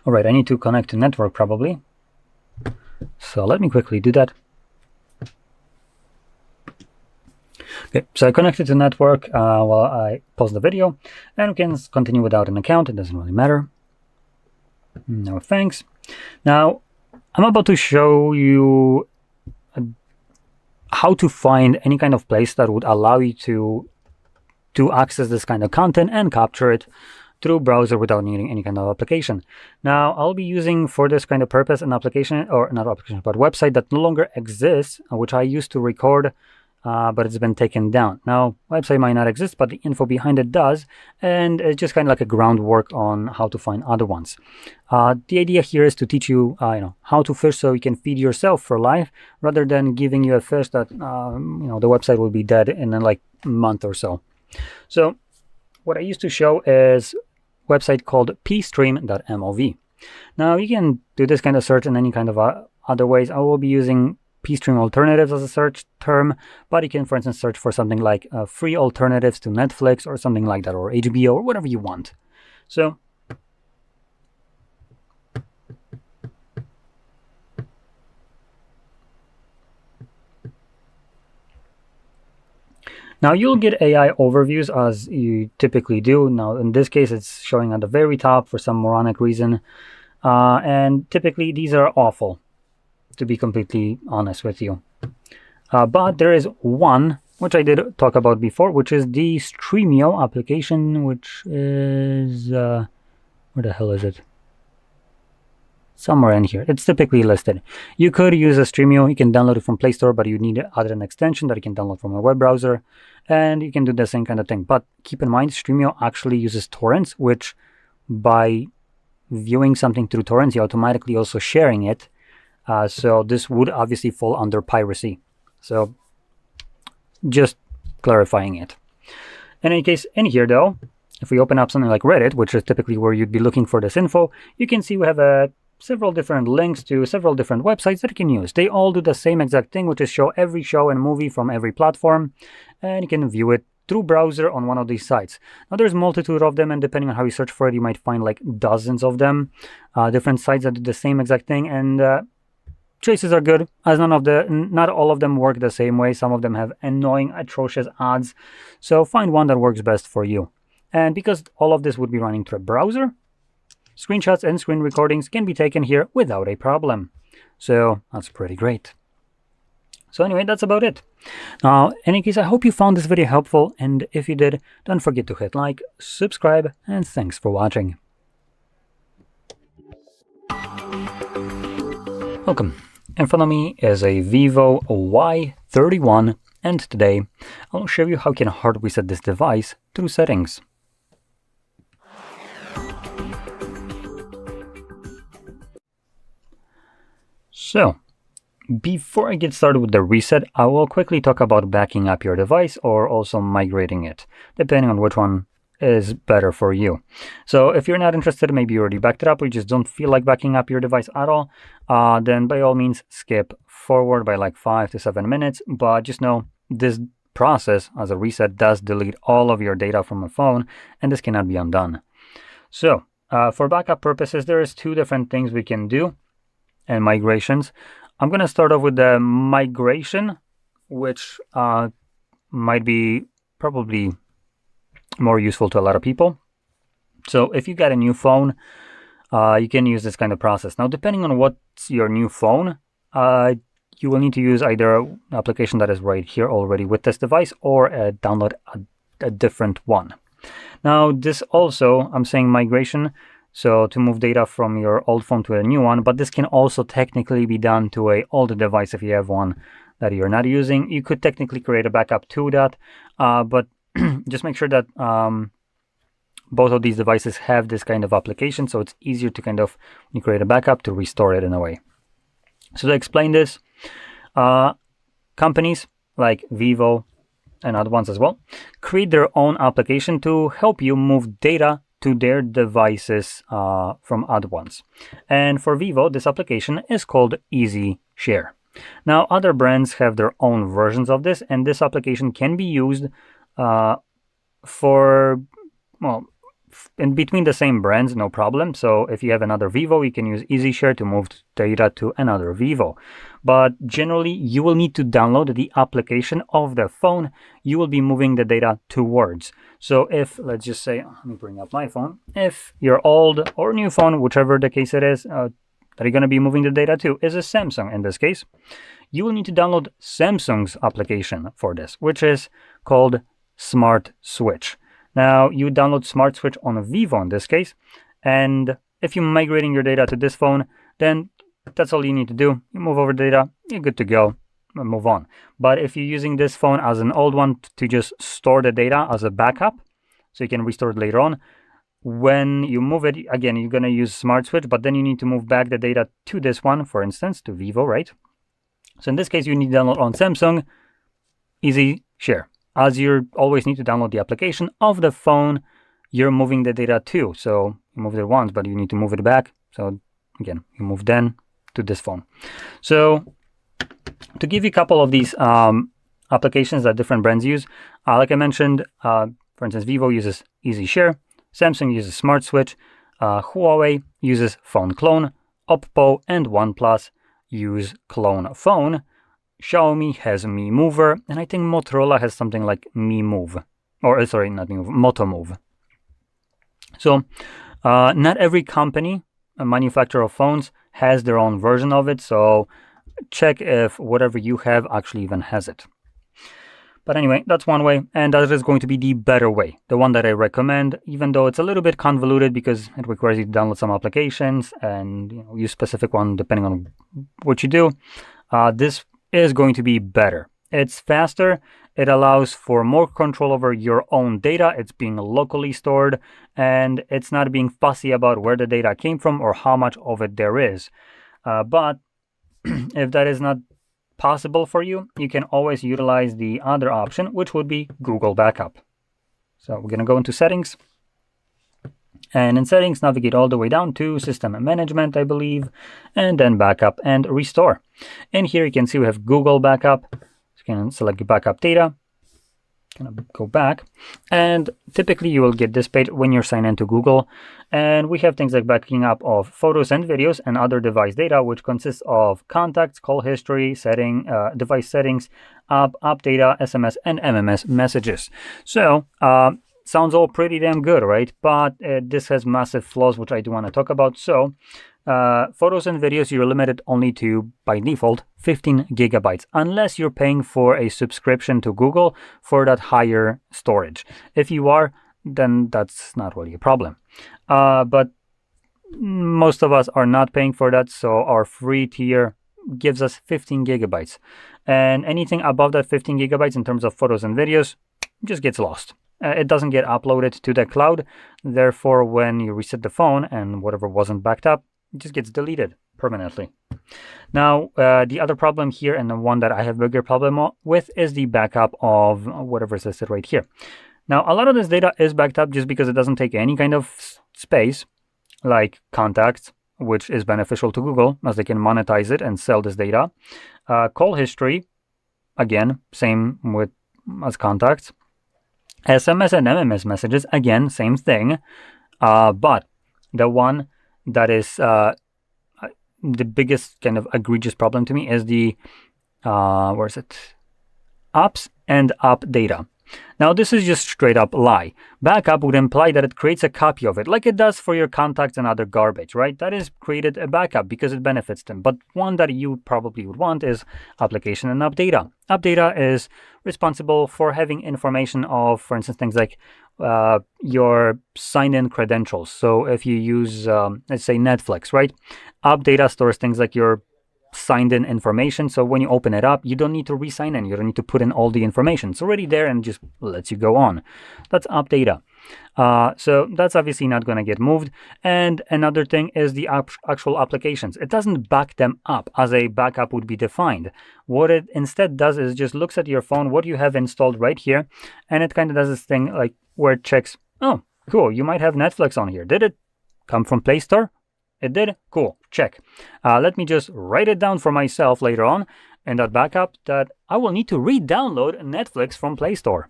all right, I need to connect to network probably. So let me quickly do that. Okay, so I connected to network while I pause the video, and we can continue without an account. It doesn't really matter. No thanks. Now, I'm about to show you how to find any kind of place that would allow you to access this kind of content and capture it through browser without needing any kind of application. Now, I'll be using for this kind of purpose an application, or not application, but website that no longer exists, which I used to record, but it's been taken down. Now, website might not exist, but the info behind it does, and it's just kind of like a groundwork on how to find other ones. The idea here is to teach you, how to fish so you can feed yourself for life, rather than giving you a fish that, the website will be dead in like a month or so. So, what I used to show is a website called pstream.mov. Now, you can do this kind of search in any kind of other ways. I will be using pstream alternatives as a search term, but you can, for instance, search for something like free alternatives to Netflix or something like that, or HBO, or whatever you want. So now you'll get AI overviews as you typically do. Now, in this case, it's showing at the very top for some moronic reason. And typically, these are awful, to be completely honest with you. But there is one, which I did talk about before, which is the Streamio application, which is... where the hell is it? Somewhere in here. It's typically listed. You could use a Streamio. You can download it from Play Store, but you need an extension that you can download from a web browser. And you can do the same kind of thing. But keep in mind, Streamio actually uses torrents, which by viewing something through torrents, you're automatically also sharing it So this would obviously fall under piracy. So just clarifying it. In any case, in here though, if we open up something like Reddit, which is typically where you'd be looking for this info, you can see we have several different links to several different websites that you can use. They all do the same exact thing, which is show every show and movie from every platform, and you can view it through browser on one of these sites. Now there's a multitude of them, and depending on how you search for it, you might find like dozens of them, different sites that do the same exact thing, and choices are good, as not all of them work the same way. Some of them have annoying, atrocious ads, so find one that works best for you. And because all of this would be running through a browser, screenshots and screen recordings can be taken here without a problem. So that's pretty great. So anyway, that's about it. Now, in any case, I hope you found this video helpful, and if you did, don't forget to hit like, subscribe, and thanks for watching. Welcome. In front of me is a VIVO Y31, and today I'll show you how you can hard reset this device through settings. So, before I get started with the reset, I will quickly talk about backing up your device or also migrating it, depending on which one is better for you. So if you're not interested, maybe you already backed it up, or you just don't feel like backing up your device at all, then by all means skip forward by like 5 to 7 minutes. But just know this process as a reset does delete all of your data from a phone, and this cannot be undone. So for backup purposes, there is 2 different things we can do and migrations. I'm going to start off with the migration, which might be probably more useful to a lot of people. So if you got a new phone, you can use this kind of process. Now, depending on what's your new phone, you will need to use either an application that is right here already with this device, or download a different one. Now, this also, I'm saying migration, so to move data from your old phone to a new one, but this can also technically be done to an older device if you have one that you're not using. You could technically create a backup to that, but just make sure that both of these devices have this kind of application, so it's easier to kind of, when you create a backup, to restore it in a way. So to explain this, companies like VIVO and other ones as well create their own application to help you move data to their devices from other ones. And for VIVO, this application is called Easy Share. Now, other brands have their own versions of this, and this application can be used in between the same brands, no problem. So if you have another VIVO, you can use Easy Share to move data to another VIVO. But generally, you will need to download the application of the phone you will be moving the data towards. So if, let's just say, let me bring up my phone. If your old or new phone, whichever the case it is, that you're going to be moving the data to is a Samsung in this case, you will need to download Samsung's application for this, which is called Smart Switch. Now, you download Smart Switch on a VIVO in this case, and if you're migrating your data to this phone, then that's all you need to do. You move over data, you're good to go, and move on. But if you're using this phone as an old one to just store the data as a backup, so you can restore it later on, when you move it, again, you're going to use Smart Switch, but then you need to move back the data to this one, for instance, to VIVO, right? So in this case, you need to download on Samsung Easy Share, as you always need to download the application of the phone you're moving the data to. So you moved it once, but you need to move it back. So again, you move then to this phone. So to give you a couple of these applications that different brands use, like I mentioned, for instance, VIVO uses Easy Share, Samsung uses Smart Switch, Huawei uses Phone Clone, Oppo and OnePlus use Clone Phone, Xiaomi has Mi Mover, and I think Motorola has something like Mi Move, or sorry, not Mi Move, Moto Move. So not every company, a manufacturer of phones, has their own version of it, so check if whatever you have actually even has it. But anyway, that's one way, and that is going to be the better way, the one that I recommend, even though it's a little bit convoluted because it requires you to download some applications and use specific one depending on what you do. This is going to be better. It's faster, it allows for more control over your own data, it's being locally stored, and it's not being fussy about where the data came from or how much of it there is. But if that is not possible for you, you can always utilize the other option, which would be Google Backup. So we're going to go into Settings. And in Settings, navigate all the way down to System Management, I believe, and then Backup and Restore. And here you can see we have Google Backup. So you can select Backup Data, kind of go back, and typically you will get this page when you're signed into Google. And we have things like backing up of photos and videos and other device data, which consists of contacts, call history, device settings, app data, SMS, and MMS messages. So, sounds all pretty damn good, right? But this has massive flaws, which I do want to talk about. So, photos and videos, you're limited only to, by default, 15 gigabytes, unless you're paying for a subscription to Google for that higher storage. If you are, then that's not really a problem. But most of us are not paying for that, so our free tier gives us 15 gigabytes. And anything above that 15 gigabytes in terms of photos and videos just gets lost. It doesn't get uploaded to the cloud. Therefore, when you reset the phone and whatever wasn't backed up, it just gets deleted permanently. Now, the other problem here, and the one that I have a bigger problem with, is the backup of whatever is listed right here. Now, a lot of this data is backed up just because it doesn't take any kind of space, like contacts, which is beneficial to Google, as they can monetize it and sell this data. Call history, again, same as contacts. SMS and MMS messages, again, same thing. But the one that is the biggest kind of egregious problem to me is the, apps and app data. Now, this is just straight up lie. Backup would imply that it creates a copy of it, like it does for your contacts and other garbage, right? That is created a backup because it benefits them. But one that you probably would want is application and app data. App data is responsible for having information of, for instance, things like your sign-in credentials. So if you use, let's say, Netflix, right? App data stores things like your signed in information, so when you open it up, you don't need to re-sign in, you don't need to put in all the information. It's already there and just lets you go on. That's app data. So that's obviously not going to get moved. And another thing is the actual applications. It doesn't back them up as a backup would be defined. What it instead does is just looks at your phone, what you have installed right here, and it kind of does this thing like where it checks, oh, cool, you might have Netflix on here. Did it come from Play Store? It did? Cool. Check. Let me just write it down for myself later on in that backup that I will need to re-download Netflix from Play Store.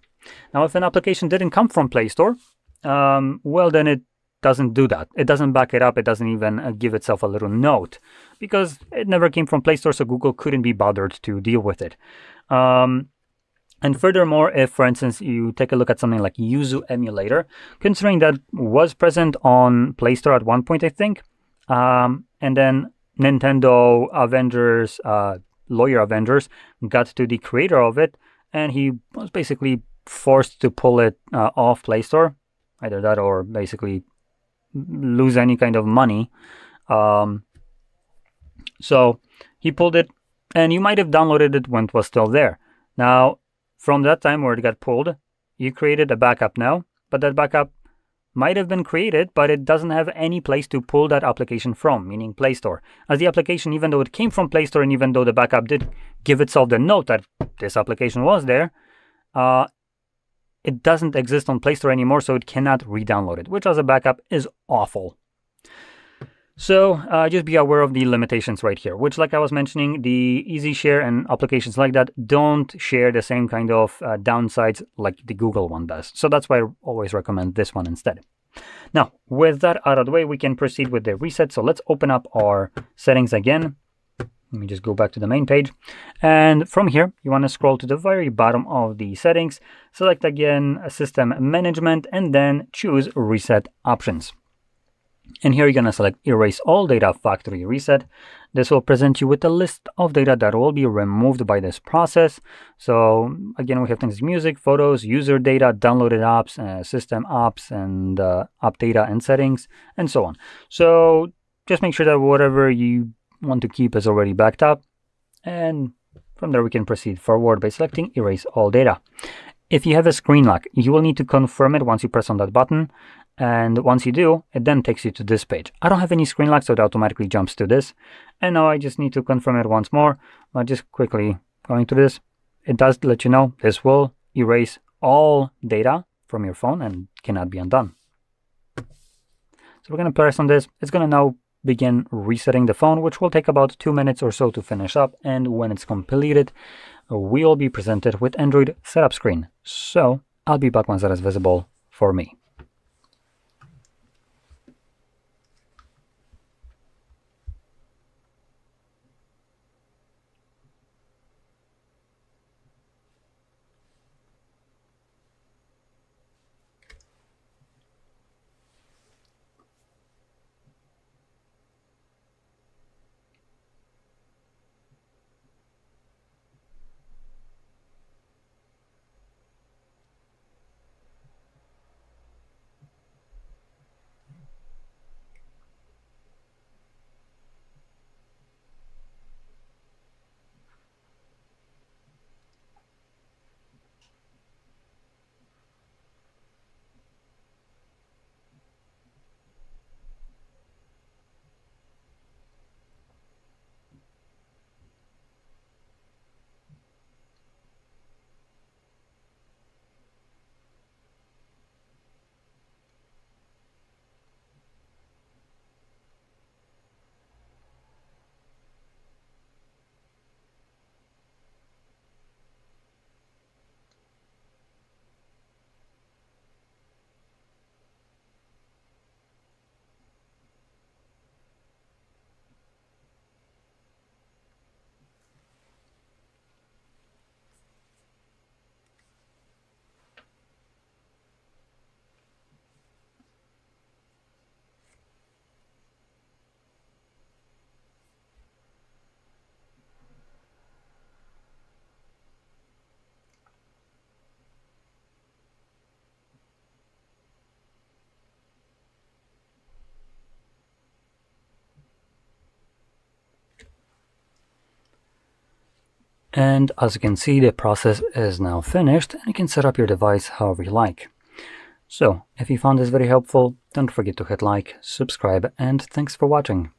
Now, if an application didn't come from Play Store, well, then it doesn't do that. It doesn't back it up. It doesn't even give itself a little note because it never came from Play Store, so Google couldn't be bothered to deal with it. And furthermore, if, for instance, you take a look at something like Yuzu Emulator, considering that was present on Play Store at one point, I think, and then Nintendo Avengers, Lawyer Avengers, got to the creator of it, and he was basically forced to pull it off Play Store. Either that or basically lose any kind of money. So he pulled it, and you might have downloaded it when it was still there. Now, from that time where it got pulled, you created a backup now, but that backup might have been created, but it doesn't have any place to pull that application from, meaning Play Store. As the application, even though it came from Play Store and even though the backup did give itself the note that this application was there, it doesn't exist on Play Store anymore, so it cannot re-download it, which as a backup is awful. So just be aware of the limitations right here, which, like I was mentioning, the Easy Share and applications like that don't share the same kind of downsides like the Google one does. So that's why I always recommend this one instead. Now, with that out of the way, we can proceed with the reset. So let's open up our settings again. Let me just go back to the main page. And from here, you want to scroll to the very bottom of the settings, select again System Management, and then choose Reset Options. And here you're going to select Erase All Data Factory Reset. This will present you with a list of data that will be removed by this process. So again, we have things like music, photos, user data, downloaded apps, system apps, and app data and settings, and so on. So just make sure that whatever you want to keep is already backed up. And from there, we can proceed forward by selecting Erase All Data. If you have a screen lock, you will need to confirm it once you press on that button. And once you do, it then takes you to this page. I don't have any screen lock, so it automatically jumps to this. And now I just need to confirm it once more by just quickly going to this. It does let you know this will erase all data from your phone and cannot be undone. So we're going to press on this. It's going to now begin resetting the phone, which will take about 2 minutes or so to finish up. And when it's completed, we'll be presented with Android setup screen. So I'll be back once that is visible for me. And as you can see, the process is now finished and you can set up your device however you like. So if you found this very helpful, don't forget to hit like, subscribe, and thanks for watching.